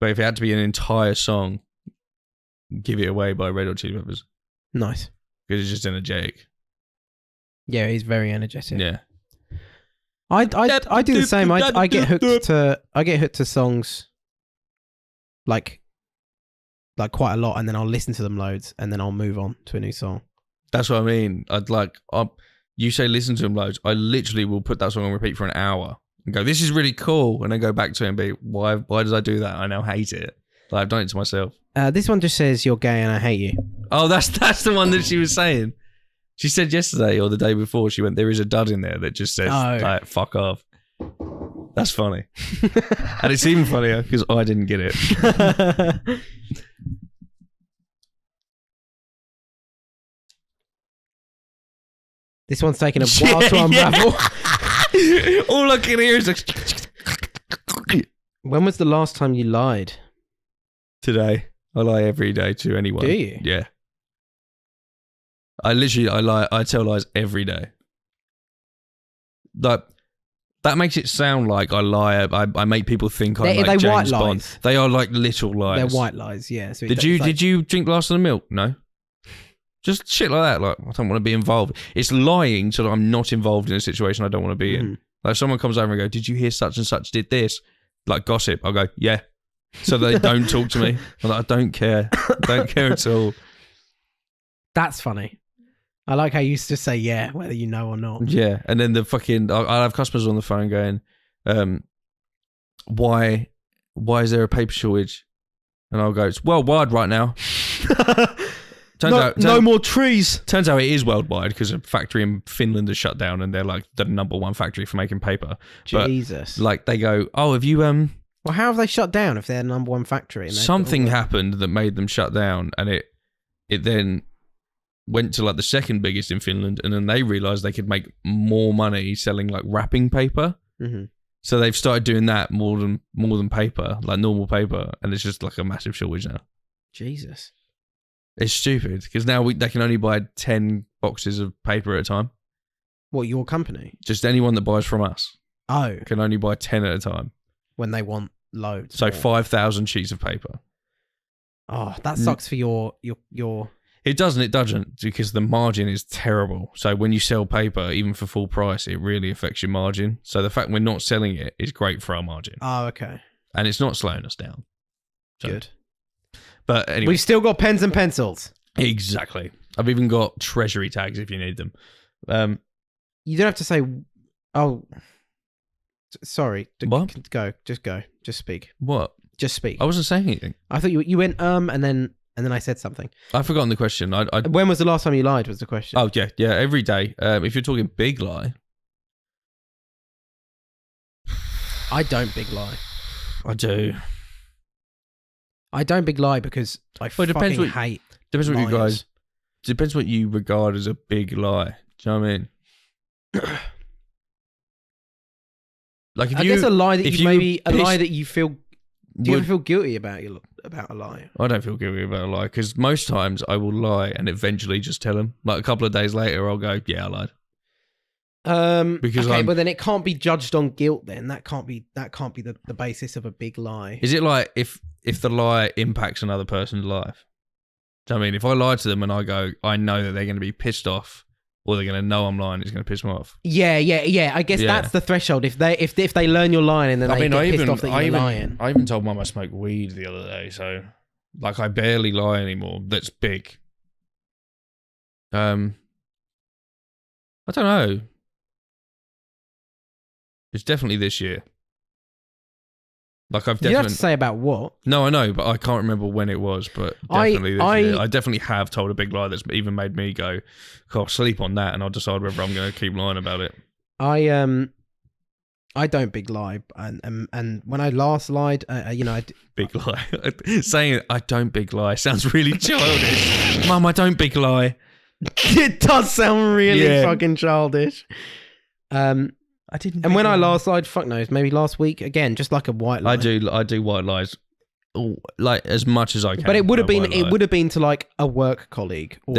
But if it had to be an entire song, Give It Away by Red Hot Chili Peppers. Nice. Because it's just energetic. Yeah, he's very energetic. Yeah. I do the same. I get hooked to songs like quite a lot, and then I'll listen to them loads, and then I'll move on to a new song. That's what I mean. You say listen to them loads. I literally will put that song on repeat for an hour and go, this is really cool, and then go back to it and be, why did I do that? I now hate it. Like, I've done it to myself. This one just says you're gay and I hate you. Oh, that's the one that she was saying. She said yesterday or the day before, she went, there is a dud in there that just says, like, fuck off. That's funny. And it's even funnier because I didn't get it. This one's taking a while to unravel. All I can hear is like... When was the last time you lied? Today. I lie every day to anyone. Do you? Yeah. I lie. I tell lies every day. Like, that makes it sound like I lie. I make people think I'm like James Bond. Lies. They are like little lies. They're white lies, yeah. So did you drink last of the milk? No. Just shit like that. Like, I don't want to be involved. It's lying so that I'm not involved in a situation I don't want to be in. Like, someone comes over and go, did you hear such and such did this? Like gossip. I'll go, yeah. So they don't talk to me. I'm like, I don't care. I don't care at all. That's funny. I like how you used to say yeah, whether you know or not. Yeah. And then I'll have customers on the phone going, why is there a paper shortage? And I'll go, it's worldwide right now. No more trees. Turns out it is worldwide because a factory in Finland is shut down and they're like the #1 factory for making paper. Jesus. But, like, they go, oh, have you... Well, how have they shut down if they're #1 factory? Something happened that made them shut down, and it then went to like the second biggest in Finland, and then they realised they could make more money selling like wrapping paper. Mm-hmm. So they've started doing that more than paper, like normal paper, and it's just like a massive shortage now. Jesus. It's stupid because now they can only buy 10 boxes of paper at a time. What, your company? Just anyone that buys from us. Oh. Can only buy 10 at a time. When they want loads. So 5,000 sheets of paper. Oh, that sucks for your... It doesn't because the margin is terrible. So when you sell paper, even for full price, it really affects your margin. So the fact we're not selling it is great for our margin. Oh, okay. And it's not slowing us down. So. Good. But anyway. We've still got pens and pencils. Exactly. I've even got treasury tags if you need them. You don't have to say, oh, sorry. What? Go. Just go. Just speak. What? Just speak. I wasn't saying anything. I thought you went, and then I said something. I've forgotten the question. When was the last time you lied was the question. Oh, yeah, every day. If you're talking big lie. I don't big lie. I do. I don't big lie because I hate Depends what you liars. Depends what you regard as a big lie. Do you know what I mean? Like if I guess a lie that lie that you feel. Do you ever feel guilty about a lie? I don't feel guilty about a lie because most times I will lie and eventually just tell them. Like a couple of days later, I'll go, "Yeah, I lied." But then it can't be judged on guilt. Then that can't be the basis of a big lie. Is it like if the lie impacts another person's life? Do you know what I mean? If I lie to them and I go, I know that they're going to be pissed off, or they're going to know I'm lying, it's going to piss them off. Yeah. I guess that's the threshold. If they learn you're lying and then they get pissed off that you're lying. I even told Mum I smoked weed the other day, so like I barely lie anymore. That's big. I don't know. It's definitely this year. Like I've definitely. You have to say about what? No, I know, but I can't remember when it was. But definitely this year. I definitely have told a big lie that's even made me go, "God, sleep on that," and I'll decide whether I'm going to keep lying about it. I don't big lie, and when I last lied, big lie. Saying I don't big lie sounds really childish. Mum, I don't big lie. It does sound really fucking childish. I didn't. And when I last lied, fuck knows, maybe last week again, just like a white lie. I do white lies like as much as I can. But it would have been. It would have been to like a work colleague, or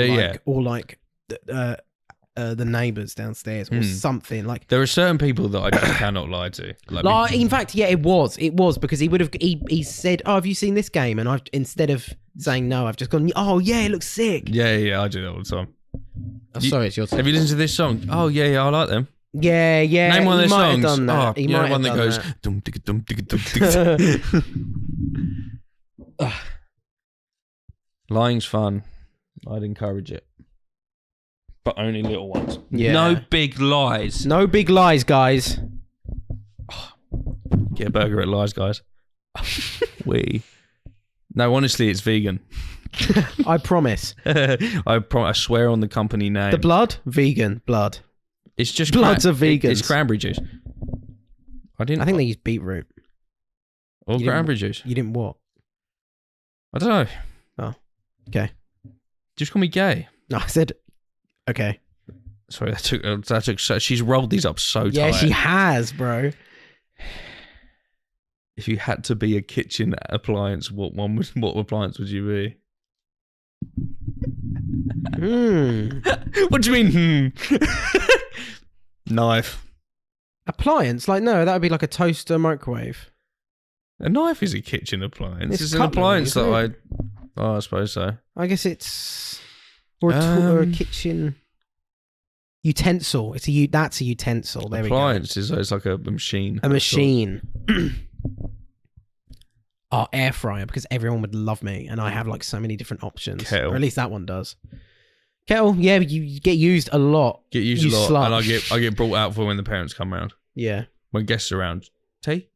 the neighbours downstairs, or something like. There are certain people that I just cannot lie to. Like, in fact, yeah, it was because he would have. He said, "Oh, have you seen this game?" And I've instead of saying no, I've just gone, "Oh yeah, it looks sick." Yeah, I do that all the time. Oh, sorry, it's your turn. Have you listened to this song? Oh yeah, I like them. Yeah. Name one of their songs. Done that. Oh, you know one that goes. Dum digga dum digga dum digga. Lying's fun. I'd encourage it. But only little ones. Yeah. No big lies. No big lies, guys. Get a burger at Lies, guys. No, honestly, it's vegan. I promise. I swear on the company name. The blood? Vegan. Blood. It's just Bloods of vegans. It's cranberry juice. I think they use beetroot. Or cranberry juice. You didn't what? I don't know. Oh, okay. Just call me gay. No, I said, okay. Sorry, that took. She's rolled these up so tight. Yeah, she has, bro. If you had to be a kitchen appliance, what appliance would you be? What do you mean? Knife. Appliance? Like, no, that would be like a toaster, microwave. A knife is a kitchen appliance. It's an appliance that I suppose so. I guess it's or a kitchen utensil. That's a utensil. There appliance we go. It's like a machine. A machine. Our air fryer, because everyone would love me, and I have like so many different options. Kettle. Or at least that one does. Kettle, yeah, you get used a lot. Get used a lot, and I get brought out for when the parents come round. Yeah. When guests are around. Tea?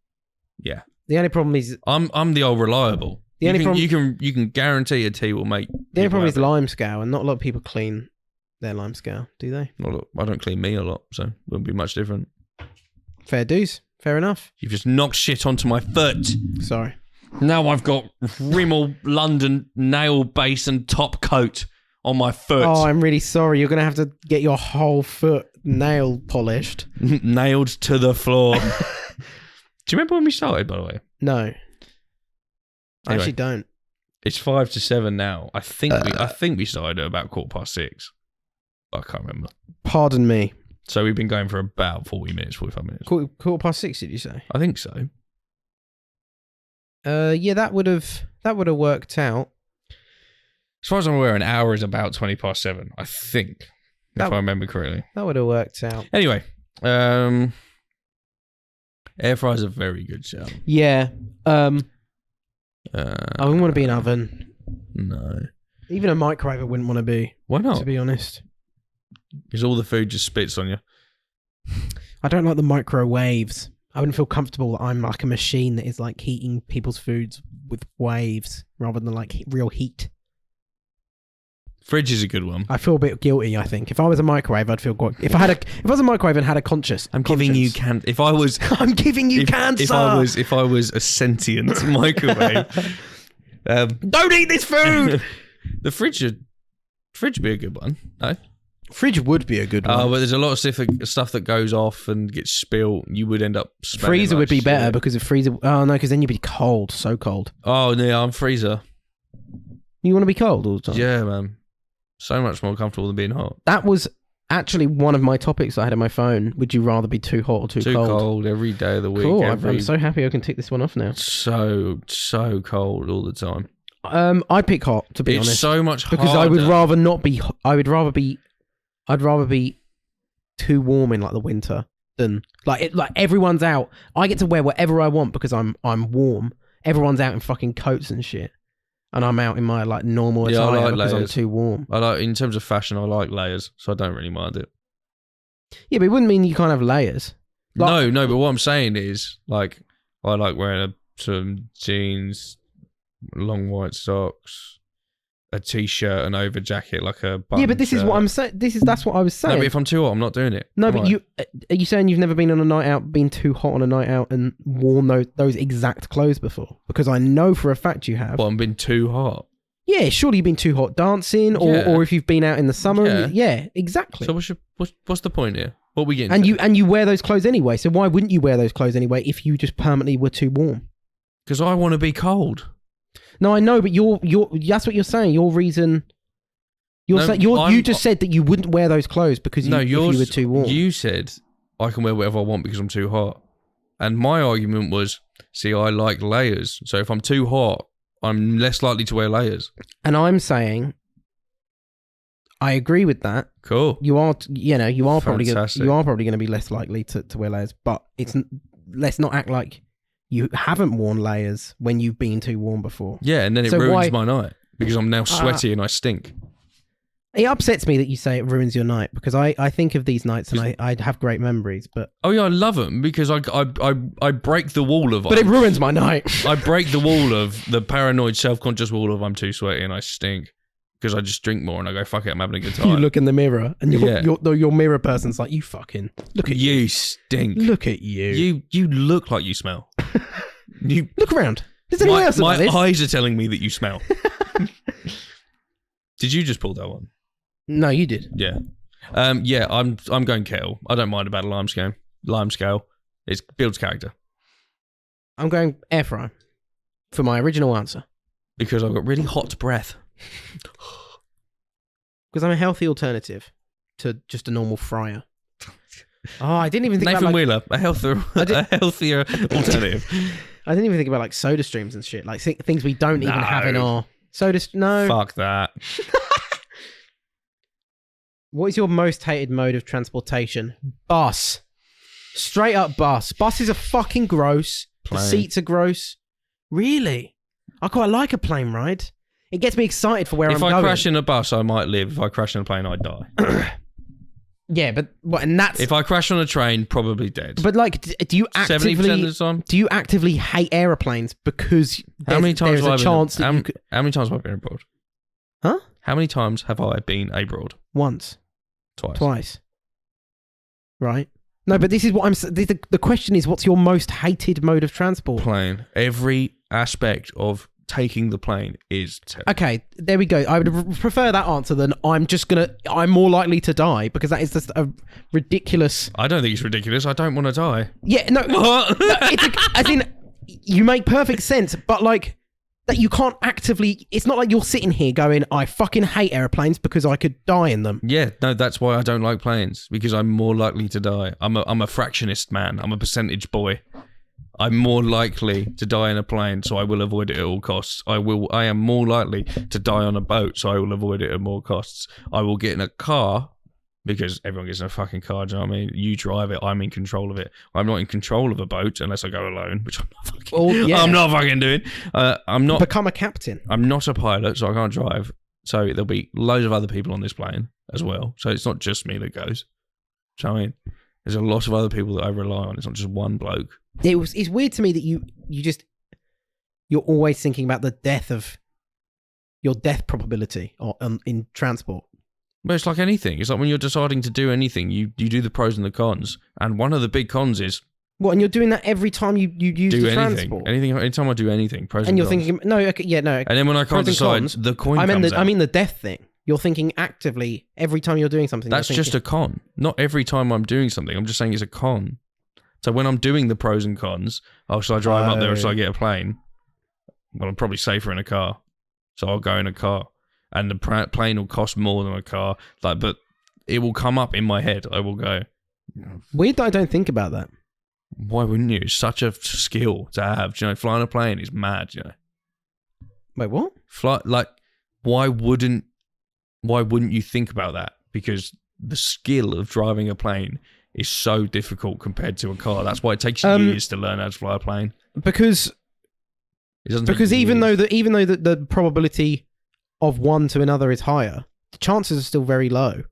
Yeah. The only problem is I'm the old reliable. The only problem you can guarantee a tea will make. The only problem is lime scale, and not a lot of people clean their lime scale, do they? I don't clean me a lot, so it wouldn't be much different. Fair dues. Fair enough. You've just knocked shit onto my foot. Sorry. Now I've got Rimmel London nail base and top coat on my foot. Oh, I'm really sorry. You're going to have to get your whole foot nail polished. Nailed to the floor. Do you remember when we started, by the way? No. Anyway, I actually don't. It's 5 to 7 now. I think we started at about 6:15. I can't remember. Pardon me. So we've been going for about 40 minutes, 45 minutes. 6:15, did you say? I think so. Yeah, that would have worked out. As far as I'm aware, an hour is about 7:20. I think, if I remember correctly. That would have worked out. Anyway, air fryer's a very good shout. Yeah. I wouldn't want to be an oven. No. Even a microwave I wouldn't want to be. Why not? To be honest. Because all the food just spits on you. I don't like the microwaves. I wouldn't feel comfortable that I'm like a machine that is like heating people's foods with waves rather than like real heat. Fridge is a good one. I feel a bit guilty, I think. If I was a microwave, I'd feel good. If I was a microwave and had a conscience. I'm giving you cancer. If I was I'm giving you cancer. If I was a sentient microwave. Don't eat this food. The fridge would be a good one. No? Fridge would be a good one. Oh, but there's a lot of stuff that goes off and gets spilled. You would end up smelling. Freezer would be better because if freezer. Oh no, because then you'd be cold, so cold. Oh yeah, I'm freezer. You want to be cold all the time? Yeah, man. So much more comfortable than being hot. That was actually one of my topics I had on my phone. Would you rather be too hot or too cold? Too cold every day of the week. Cool. I'm so happy I can tick this one off now. So cold all the time. I pick hot, to be honest. It's so much harder. Because I would rather not be. I'd rather be too warm in like the winter than like everyone's out. I get to wear whatever I want because I'm warm. Everyone's out in fucking coats and shit, and I'm out in my like normal attire because I'm too warm. In terms of fashion, I like layers, so I don't really mind it. Yeah, but it wouldn't mean you can't have layers. Like, no. But what I'm saying is, like, I like wearing some jeans, long white socks, a t-shirt, an over jacket, like a button. Yeah, but this is what I'm saying. That's what I was saying. No, but if I'm too hot, I'm not doing it. No, but are you saying you've never been on a night out, been too hot on a night out, and worn those exact clothes before? Because I know for a fact you have. But I've been too hot. Yeah, surely you've been too hot dancing, or if you've been out in the summer. Yeah, exactly. So what's the point here? What are we getting? And you wear those clothes anyway. So why wouldn't you wear those clothes anyway if you just permanently were too warm? Because I want to be cold. No, I know, but that's what you're saying. Your reason. You just said that you wouldn't wear those clothes because if you were too warm. You said I can wear whatever I want because I'm too hot. And my argument was, see, I like layers. So if I'm too hot, I'm less likely to wear layers. And I'm saying, I agree with that. Cool. You are probably going to be less likely to wear layers, but let's not act like you haven't worn layers when you've been too warm before. Yeah, and then it ruins my night because I'm now sweaty and I stink. It upsets me that you say it ruins your night because I think of these nights and I have great memories. But oh yeah, I love them because I break the wall of. But it ruins my night. I break the wall of the paranoid, self-conscious wall of I'm too sweaty and I stink because I just drink more and I go fuck it, I'm having a good time. You look in the mirror and your mirror person's like, you fucking look at you. You stink. Look at you. You look like you smell. You look around. Is anyone else like this? My eyes are telling me that you smell. Did you just pull that one? No, you did. Yeah. Yeah, I'm going kettle. I don't mind about a lime scale. It builds character. I'm going air fry for my original answer. Because I've got really hot breath. Because I'm a healthy alternative to just a normal fryer. Oh, I didn't even think Nathan about Wheeler, a healthier alternative. I didn't even think about like soda streams and shit. Like things we don't even have in our soda. No. Fuck that. What is your most hated mode of transportation? Bus. Straight up bus. Buses are fucking gross. Plane. The seats are gross. Really? I quite like a plane ride. It gets me excited for where I'm going. If I crash in a bus, I might live. If I crash in a plane, I'd die. Yeah, but what? And that's if I crash on a train, probably dead. But like, do you actively 70% of the time? Do you actively hate airplanes because there's a chance that you could... How many times have I been abroad? Huh? How many times have I been abroad? Once. Twice. Right. No, but this is what I'm... The question is, what's your most hated mode of transport? Plane. Every aspect of taking the plane is terrible. Okay, there we go. I would prefer that answer than I'm more likely to die, because that is just a ridiculous... I don't think it's ridiculous. I don't want to die. Yeah, no. As in, you make perfect sense, but like... That you can't actively... It's not like you're sitting here going, I fucking hate airplanes because I could die in them. Yeah, no, that's why I don't like planes. Because I'm more likely to die. I'm a fractionist man. I'm a percentage boy. I'm more likely to die in a plane, so I will avoid it at all costs. I am more likely to die on a boat, so I will avoid it at more costs. I will get in a car... Because everyone gets in a fucking car, do you know what I mean? You drive it, I'm in control of it. I'm not in control of a boat unless I go alone, which I'm not fucking doing. I'm not... Become a captain. I'm not a pilot, so I can't drive. So there'll be loads of other people on this plane as well. So it's not just me that goes. Do you know what I mean? There's a lot of other people that I rely on. It's not just one bloke. It's weird to me that you're always thinking about your death probability in transport. But it's like anything. It's like when you're deciding to do anything, you do the pros and the cons. And one of the big cons is... What, and you're doing that every time you use the transport? Anytime I do anything, pros and cons. And you're thinking, no, okay, yeah, no. And then when I can't decide, the coin comes out. I mean the death thing. You're thinking actively every time you're doing something. That's just a con. Not every time I'm doing something. I'm just saying it's a con. So when I'm doing the pros and cons, should I drive up there or should I get a plane? Well, I'm probably safer in a car. So I'll go in a car. And the plane will cost more than a car, but it will come up in my head. I will go. Weird that I don't think about that. Why wouldn't you? It's such a skill to have. Do you know, flying a plane is mad. You know. Wait, what? Why wouldn't you think about that? Because the skill of driving a plane is so difficult compared to a car. That's why it takes years to learn how to fly a plane. Because even though the probability of one to another is higher, the chances are still very low.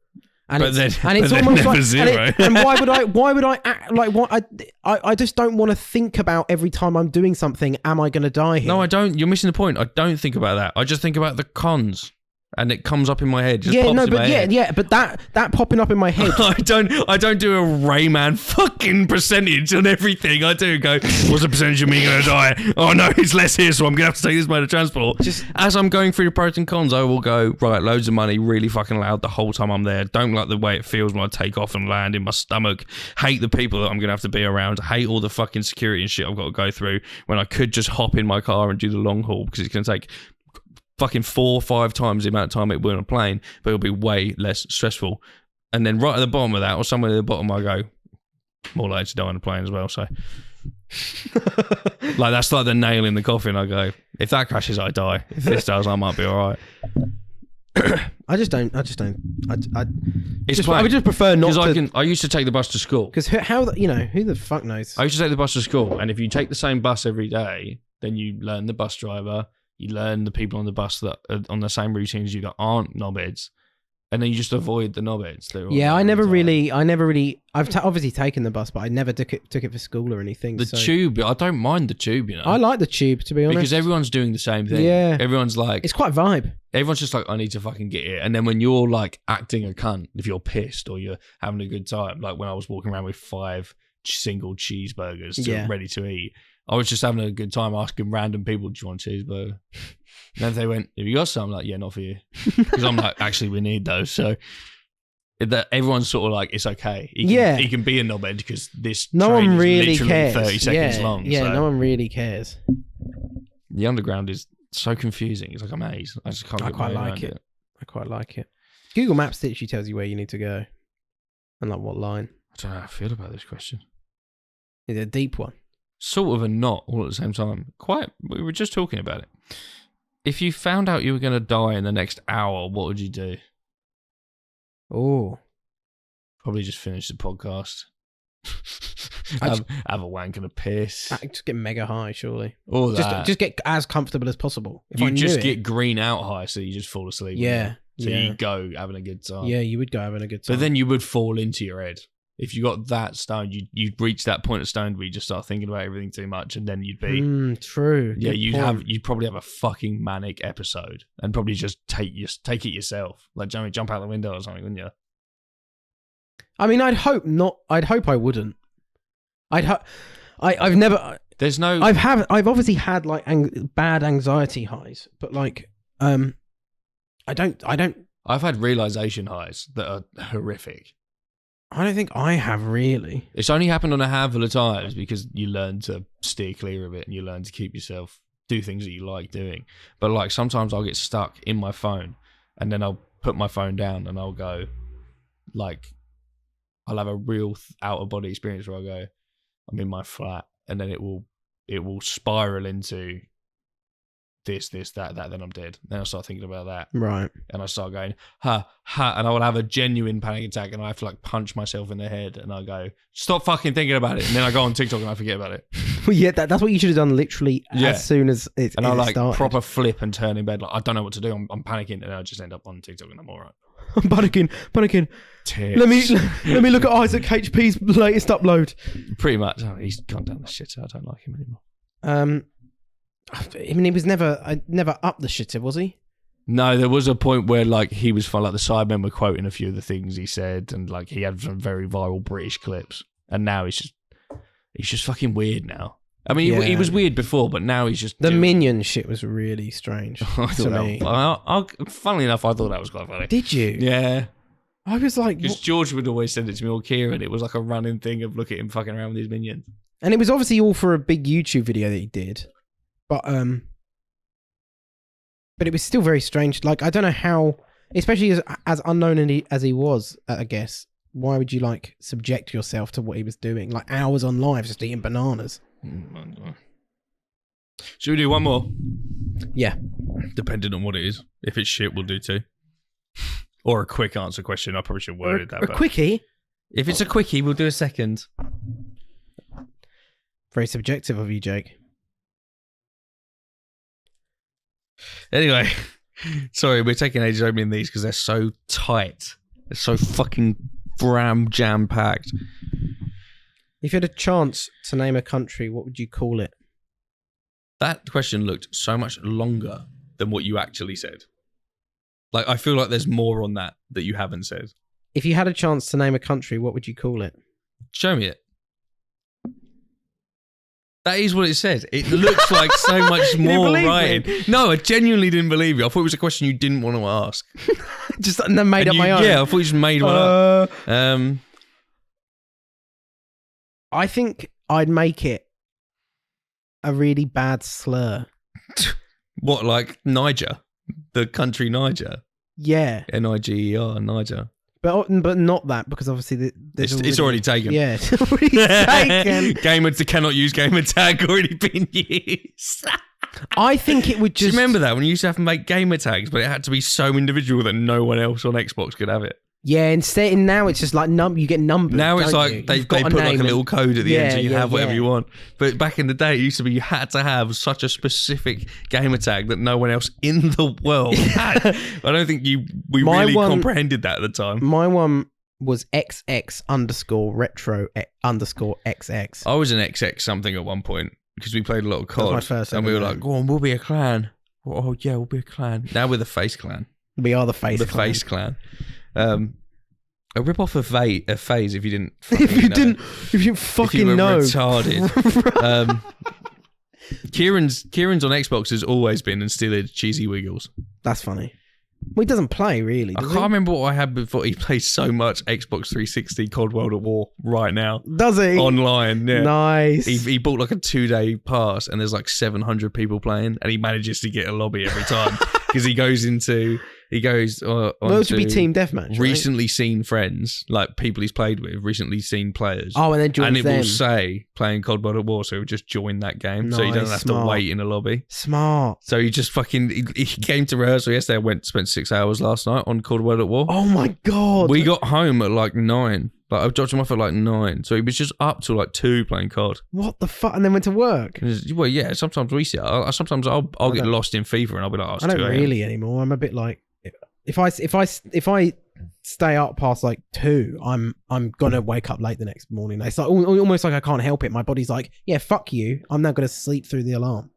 It's almost like zero. And why would I act like what I just don't want to think about every time I'm doing something, am I going to die here? No, I don't. You're missing the point. I don't think about that. I just think about the cons. And it comes up in my head. But that popping up in my head. I don't do a Rayman fucking percentage on everything. I do go, what's the percentage of me gonna die? Oh no, it's less here, so I'm gonna have to take this mode of transport. Just as I'm going through the pros and cons, I will go, right, loads of money, really fucking loud the whole time I'm there. Don't like the way it feels when I take off and land in my stomach. Hate the people that I'm gonna have to be around. Hate all the fucking security and shit I've got to go through when I could just hop in my car and do the long haul because it's gonna take fucking 4 or 5 times the amount of time it will on a plane, but it'll be way less stressful. And then right at the bottom of that, or somewhere at the bottom, I go, more likely to die on a plane as well. So, like, that's like the nail in the coffin. I go, if that crashes, I die. If this does, I might be all right. I would just prefer not to. I used to take the bus to school. Because who the fuck knows? I used to take the bus to school, and if you take the same bus every day, then you learn the bus driver. You learn the people on the bus that are on the same routine as you that aren't knobheads, and then you just avoid the knobheads. Yeah, I never really. I've obviously taken the bus, but I never took it for school or anything. The tube, I don't mind the tube. I like the tube, to be honest, because everyone's doing the same thing. Yeah, everyone's like, it's quite a vibe. Everyone's just like, I need to fucking get here. And then when you're like acting a cunt, if you're pissed or you're having a good time, like when I was walking around with 5 single cheeseburgers ready to eat. I was just having a good time asking random people, do you want a cheeseburger? And then they went, have you got some? I'm like, yeah, not for you. Because I'm like, actually, we need those. So everyone's sort of like, it's okay. He can be a knobhead because this train is literally cares. 30 seconds long. Yeah, so. No one really cares. The underground is so confusing. It's like a maze. I just can't get my head around it. I quite like it. Google Maps literally tells you where you need to go. And like what line. I don't know how I feel about this question. It's a deep one. Sort of and not all at the same time. We were just talking about it. If you found out you were going to die in the next hour, what would you do? Oh. Probably just finish the podcast. have a wank and a piss. Just get mega high, surely. Or that. Just get as comfortable as possible. You just get green out high, so you just fall asleep. Yeah. So you go having a good time. Yeah, you would go having a good time. But then you would fall into your head. If you got that stoned, you'd reach that point of stoned where you just start thinking about everything too much, and then you'd be true. Yeah, you'd probably have a fucking manic episode, and probably just take it yourself, like jump out the window or something, wouldn't you? I mean, I'd hope not. I'd hope I wouldn't. I've never. There's no. I've obviously had like bad anxiety highs, but like I don't. I've had realization highs that are horrific. I don't think I have really. It's only happened on a handful of times because you learn to steer clear of it and you learn to keep yourself do things that you like doing. But like sometimes I'll get stuck in my phone and then I'll put my phone down and I'll go like I'll have a real out of body experience where I go, I'm in my flat, and then it will spiral into this, that, then I'm dead. Then I start thinking about that. Right. And I start going, and I will have a genuine panic attack and I have to like punch myself in the head and I go, stop fucking thinking about it. And then I go on TikTok and I forget about it. Well, yeah, that's what you should have done literally as soon as it And I like started. Proper flip and turn in bed. Like, I don't know what to do. I'm panicking and I just end up on TikTok and I'm all right. I'm panicking. Tits. Let me look at Isaac HP's latest upload. Pretty much. Oh, he's gone down the shitter. I don't like him anymore. I mean, he was never up the shitter, was he? No, there was a point where like he was fun. Like the Sidemen were quoting a few of the things he said, and like he had some very viral British clips. And now he's just fucking weird now. I mean, he was weird before, but now he's just the minion shit was really strange to me. Funnily enough, I thought that was quite funny. Did you? Yeah. I was like, because George would always send it to me, or Kieran. It was like a running thing of look at him fucking around with his minions. And it was obviously all for a big YouTube video that he did. But it was still very strange. Like, I don't know how, especially as unknown as he was, I guess, why would you like subject yourself to what he was doing? Like hours on live just eating bananas. Should we do one more? Yeah. Depending on what it is. If it's shit, we'll do 2. Or a quick answer question. I probably should have worded that. A quickie? If it's a quickie, we'll do a second. Very subjective of you, Jake. Anyway, sorry, we're taking ages opening these because they're so tight. They're so fucking jam-packed. If you had a chance to name a country, what would you call it? That question looked so much longer than what you actually said. Like, I feel like there's more on that you haven't said. If you had a chance to name a country, what would you call it? Show me it. That is what it said. It looks like so much more writing. No, I genuinely didn't believe you. I thought it was a question you didn't want to ask. Just made up my own. Yeah, I thought you just made one up. I think I'd make it a really bad slur. What, like Niger? The country Niger? Yeah. Niger, Niger. But not that, because obviously it's already taken. Yeah, it's already taken. Cannot use gamer tag already been used. I think it would just... Do you remember that when you used to have to make gamer tags, but it had to be so individual that no one else on Xbox could have it? Yeah, instead now it's just like you get numbers. Now it's like they put like a little code at the end, so you have whatever you want. But back in the day, it used to be you had to have such a specific gamer tag that no one else in the world had. I don't think we really comprehended that at the time. My one was XX_retro_XX. I was an XX something at one point because we played a lot of COD, my first and we were like, "Go on, we'll be a clan." Oh yeah, we'll be a clan. Now we're the Face Clan. We are the Face Clan. The Face Clan. A rip off of phase if you didn't fucking know. Retarded. Kieran's on Xbox has always been and still is Cheesy Wiggles. That's funny. Well, he doesn't play really. I can't remember what I had before. He plays so much Xbox 360 COD World at War right now. Does he? Online, yeah. Nice. He bought like a 2-day pass and there's like 700 people playing and he manages to get a lobby every time because he goes on to be team deathmatch, right? Recently seen friends, like people he's played with, recently seen players. Oh, and then joins them. And it will say playing COD World at War, so he'll just join that game. Nice, so he doesn't have to wait in a lobby. Smart. So he just he came to rehearsal yesterday. Spent 6 hours last night on COD World at War. Oh my God. We got home at like 9. Like I dropped him off at like 9. So he was just up till like 2 playing COD. What the fuck? And then went to work? Well, yeah, sometimes we see it. Sometimes I'll get lost in FIFA and I'll be like, oh, it's I don't really anymore. I'm a bit like, if I stay up past like 2, I'm gonna wake up late the next morning. It's like almost like I can't help it. My body's like, yeah, fuck you. I'm now gonna sleep through the alarm.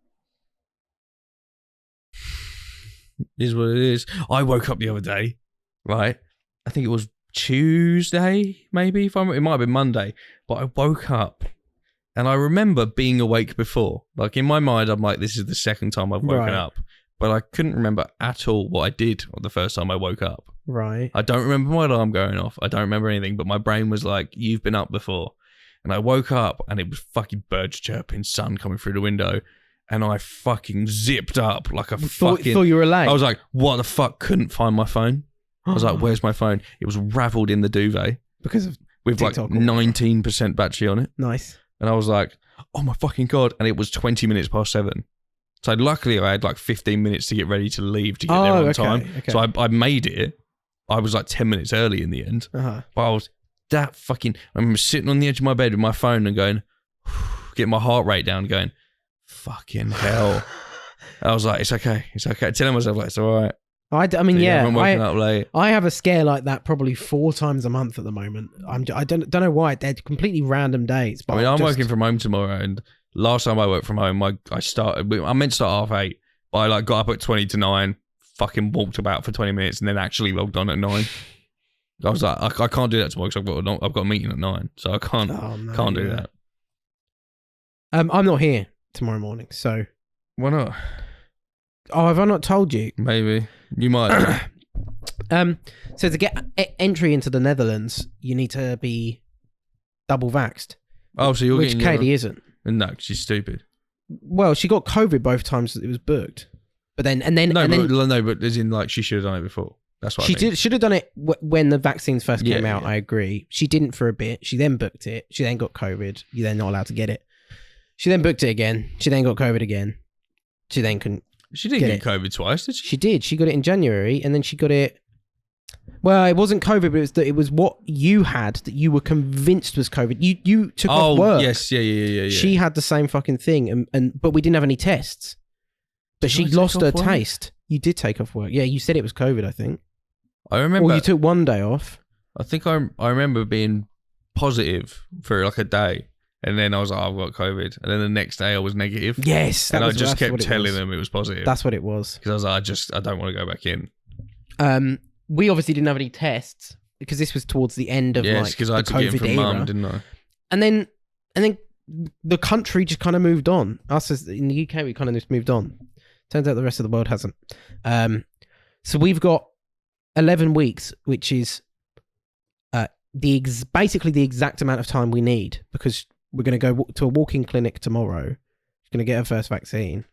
Is what it is. I woke up the other day, right? I think it was Tuesday, maybe. It might have been Monday, but I woke up and I remember being awake before. Like in my mind, I'm like, this is the second time I've woken up. But I couldn't remember at all what I did the first time I woke up. Right. I don't remember my alarm going off. I don't remember anything, but my brain was like, you've been up before. And I woke up and it was fucking birds chirping, sun coming through the window. And I fucking zipped up like a thought you were late. I was like, what the fuck? Couldn't find my phone. I was like, where's my phone? It was raveled in the duvet. Because of with TikTok like 19% battery on it. Nice. And I was like, oh my fucking God. And it was 20 minutes past 7. So luckily I had like 15 minutes to get ready to leave to get there on time. Okay. So I made it. I was like 10 minutes early in the end. But I was I remember sitting on the edge of my bed with my phone and going, getting my heart rate down going, fucking hell. I was like, it's okay. It's okay. Telling myself like, it's all right. I mean, yeah. I'm waking up late. I have a scare like that probably 4 times a month at the moment. I don't know why. They're completely random days. But I'm working from home tomorrow and last time I worked from home, I meant to start 8:30, but I like got up at 20 to 9, fucking walked about for 20 minutes and then actually logged on at 9. I was like, I can't do that tomorrow because I've got a meeting at 9, so I can't do that. I'm not here tomorrow morning, so why not? Oh, have I not told you? Maybe you might. So to get entry into the Netherlands, you need to be double vaxxed. Oh, so you're which Katie isn't. No, she's stupid. Well, she got COVID both times that it was booked, but then but as in like she should have done it before. That's what she should have done it when the vaccines first came out. Yeah. I agree. She didn't for a bit. She then booked it. She then got COVID. You're then not allowed to get it. She then booked it again. She then got COVID again. She then couldn't. She didn't get COVID twice, did she? She did. She got it in January, and then she got it. Well, it wasn't COVID, but it was what you had that you were convinced was COVID. You took off work. Oh, yes, yeah. She had the same fucking thing, but we didn't have any tests. But she lost her taste. You did take off work. Yeah, you said it was COVID, I think. I remember. Or you took one day off. I think I remember being positive for like a day. And then I was like, I've got COVID. And then the next day I was negative. Yes. And I just kept telling them it was positive. That's what it was. Because I was like, I don't want to go back in. We obviously didn't have any tests because this was towards the end of because I had to get it from Mum, didn't I? And then the country just kind of moved on. Us as in the UK, we kind of just moved on. Turns out the rest of the world hasn't. So we've got 11 weeks, which is basically the exact amount of time we need because we're going to go to a walk-in clinic tomorrow. We're going to get our first vaccine.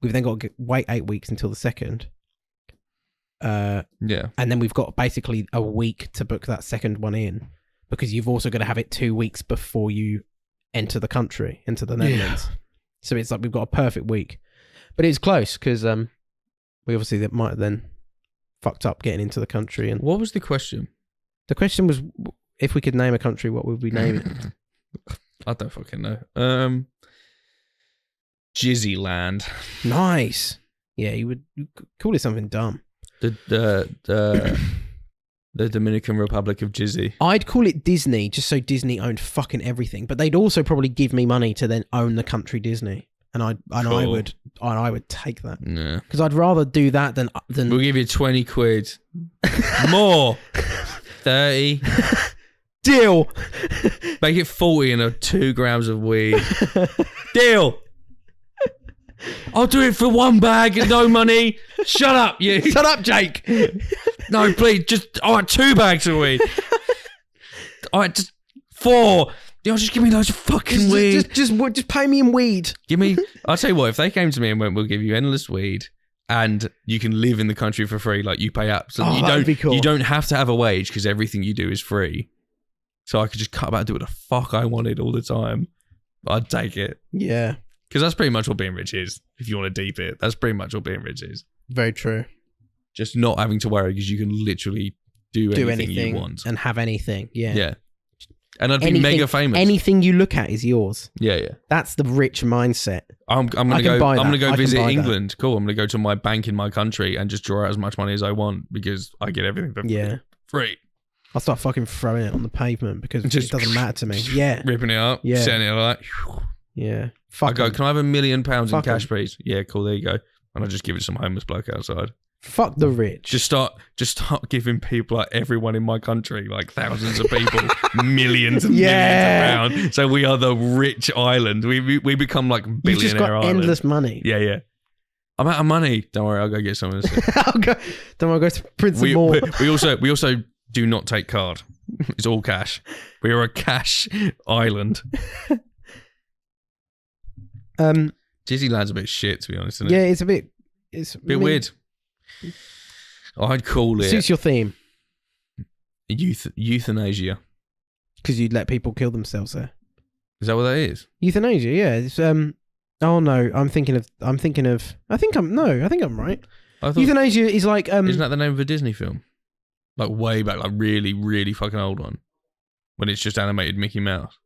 We've then got to wait 8 weeks until the second. And then we've got basically a week to book that second one in because you've also got to have it 2 weeks before you enter the country, into the Netherlands. So it's like we've got a perfect week. But it's close because we obviously that might have then fucked up getting into the country. And what was the question? The question was if we could name a country, what would we name it? I don't fucking know. Jizzy Land. Nice. Yeah, you could call it something dumb. The Dominican Republic of Jizzy. I'd call it Disney, just so Disney owned fucking everything. But they'd also probably give me money to then own the country Disney, and I would take that. Yeah, because I'd rather do that than. We'll give you 20 quid more. 30. Deal. Make it 40 and 2 grams of weed. Deal. I'll do it for 1 bag and no money. Shut up, you. Shut up, Jake. No, please. All right, 2 bags of weed. All right, just 4. Just give me loads of fucking weed. Just pay me in weed. I'll tell you what, if they came to me and went, we'll give you endless weed and you can live in the country for free, like you pay up. So that'd be cool. You don't have to have a wage because everything you do is free. So I could just cut back and do what the fuck I wanted all the time. I'd take it. Yeah. Because that's pretty much what being rich is. If you want to deep it, that's pretty much what being rich is. Very true. Just not having to worry because you can literally do anything you want. And have anything. Yeah. Yeah. And I'd be mega famous. Anything you look at is yours. Yeah, yeah. That's the rich mindset. I'm gonna go visit England. That. Cool. I'm gonna go to my bank in my country and just draw out as much money as I want because I get everything for free. I'll start fucking throwing it on the pavement because it doesn't matter to me. Yeah. Ripping it up. Yeah. Setting it like. Yeah. I go, can I have £1 million in cash, please? Yeah, cool. There you go. And I just give it to some homeless bloke outside. Fuck the rich. Just start giving people, like everyone in my country, like thousands of people, millions and millions around. So we are the rich island. We become like billionaire island. You've just got island. Endless money. Yeah, yeah. I'm out of money. Don't worry, I'll go get some of this. Don't worry, I'll go to print some more. We also do not take card. It's all cash. We are a cash island. Disneyland's a bit shit, to be honest, isn't it? Yeah, it's a bit weird. I'd call it suits your theme. Euthanasia. Because you'd let people kill themselves there. Is that what that is? Euthanasia, yeah. It's oh no, I think I'm right. Euthanasia is like isn't that the name of a Disney film? Like way back, like really, really fucking old one. When it's just animated Mickey Mouse.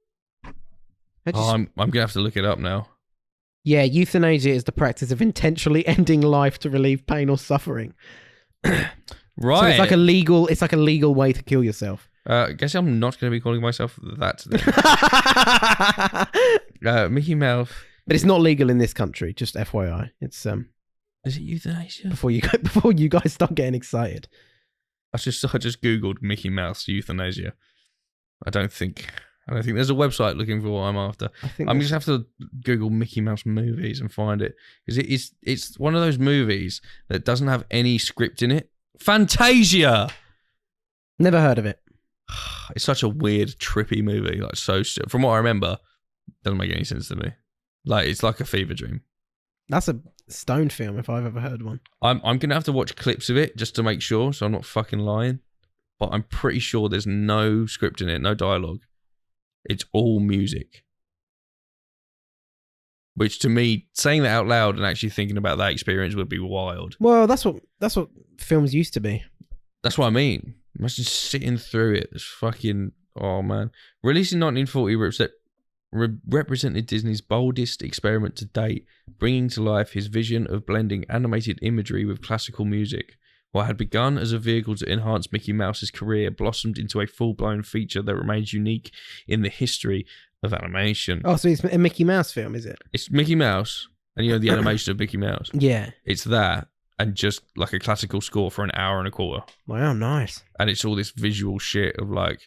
I'm gonna have to look it up now. Yeah, euthanasia is the practice of intentionally ending life to relieve pain or suffering. Right. So it's like a legal way to kill yourself. I guess I'm not going to be calling myself that today. Mickey Mouse. But it's not legal in this country, just FYI. It's Is it euthanasia? Before you guys start getting excited. I just googled Mickey Mouse euthanasia. I don't think there's a website looking for what I'm after. I'm just have to Google Mickey Mouse movies and find it because it's one of those movies that doesn't have any script in it. Fantasia. Never heard of it. It's such a weird, trippy movie. Like from what I remember, doesn't make any sense to me. Like it's like a fever dream. That's a stoned film if I've ever heard one. I'm gonna have to watch clips of it just to make sure, so I'm not fucking lying. But I'm pretty sure there's no script in it, no dialogue. It's all music. Which to me, saying that out loud and actually thinking about that experience would be wild. Well, that's what films used to be. That's what I mean. Imagine sitting through it. It's fucking, oh man. Released in 1940, represented Disney's boldest experiment to date, bringing to life his vision of blending animated imagery with classical music. What had begun as a vehicle to enhance Mickey Mouse's career blossomed into a full-blown feature that remains unique in the history of animation. Oh, so it's a Mickey Mouse film, is it? It's Mickey Mouse, and you know the animation of Mickey Mouse. Yeah. It's that, and just like a classical score for an hour and a quarter. Wow, nice. And it's all this visual shit of like,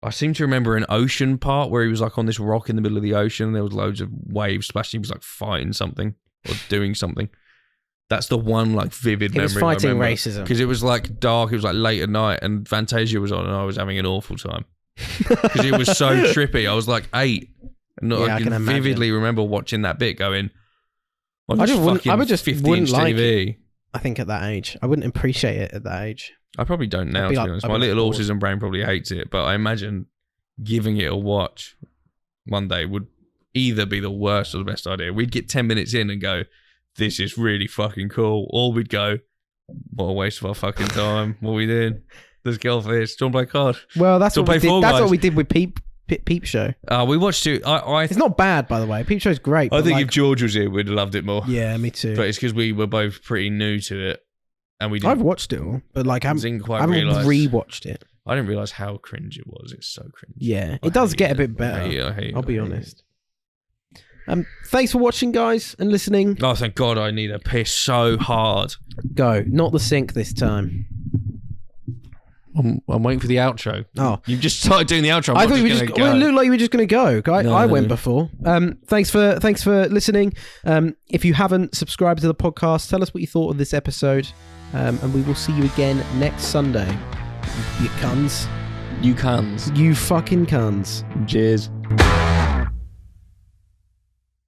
I seem to remember an ocean part where he was like on this rock in the middle of the ocean and there was loads of waves splashing. He was like fighting something or doing something. That's the one like vivid memory. He was fighting racism. Because it was like dark, it was like late at night and Fantasia was on and I was having an awful time. Because it was so trippy. I was like 8. And I can vividly remember watching that bit going, I would just wouldn't like it, I think at that age. I wouldn't appreciate it at that age. I probably don't now, to be honest. My little autism brain probably hates it, but I imagine giving it a watch one day would either be the worst or the best idea. We'd get 10 minutes in and go, this is really fucking cool. Or we'd go, what a waste of our fucking time. What are we doing? Let's get off this. Do you want to play card? Well, that's what we did. That's what we did with Peep Show. We watched it. It's not bad, by the way. Peep Show's great. I think if George was here, we'd have loved it more. Yeah, me too. But it's because we were both pretty new to it, and we didn't. I've watched it all, but like I haven't rewatched it. I didn't realize how cringe it was. It's so cringe. Yeah, it does get a bit better. I'll be honest. Thanks for watching, guys, and listening. Oh, thank God! I need a piss so hard. Go, not the sink this time. I'm waiting for the outro. Oh, you just started doing the outro. I thought you were just. Well, it looked like you were just going to go. I went before. Thanks for listening. If you haven't subscribed to the podcast, tell us what you thought of this episode, and we will see you again next Sunday. You cunts. You cunts. You fucking cunts. Cheers.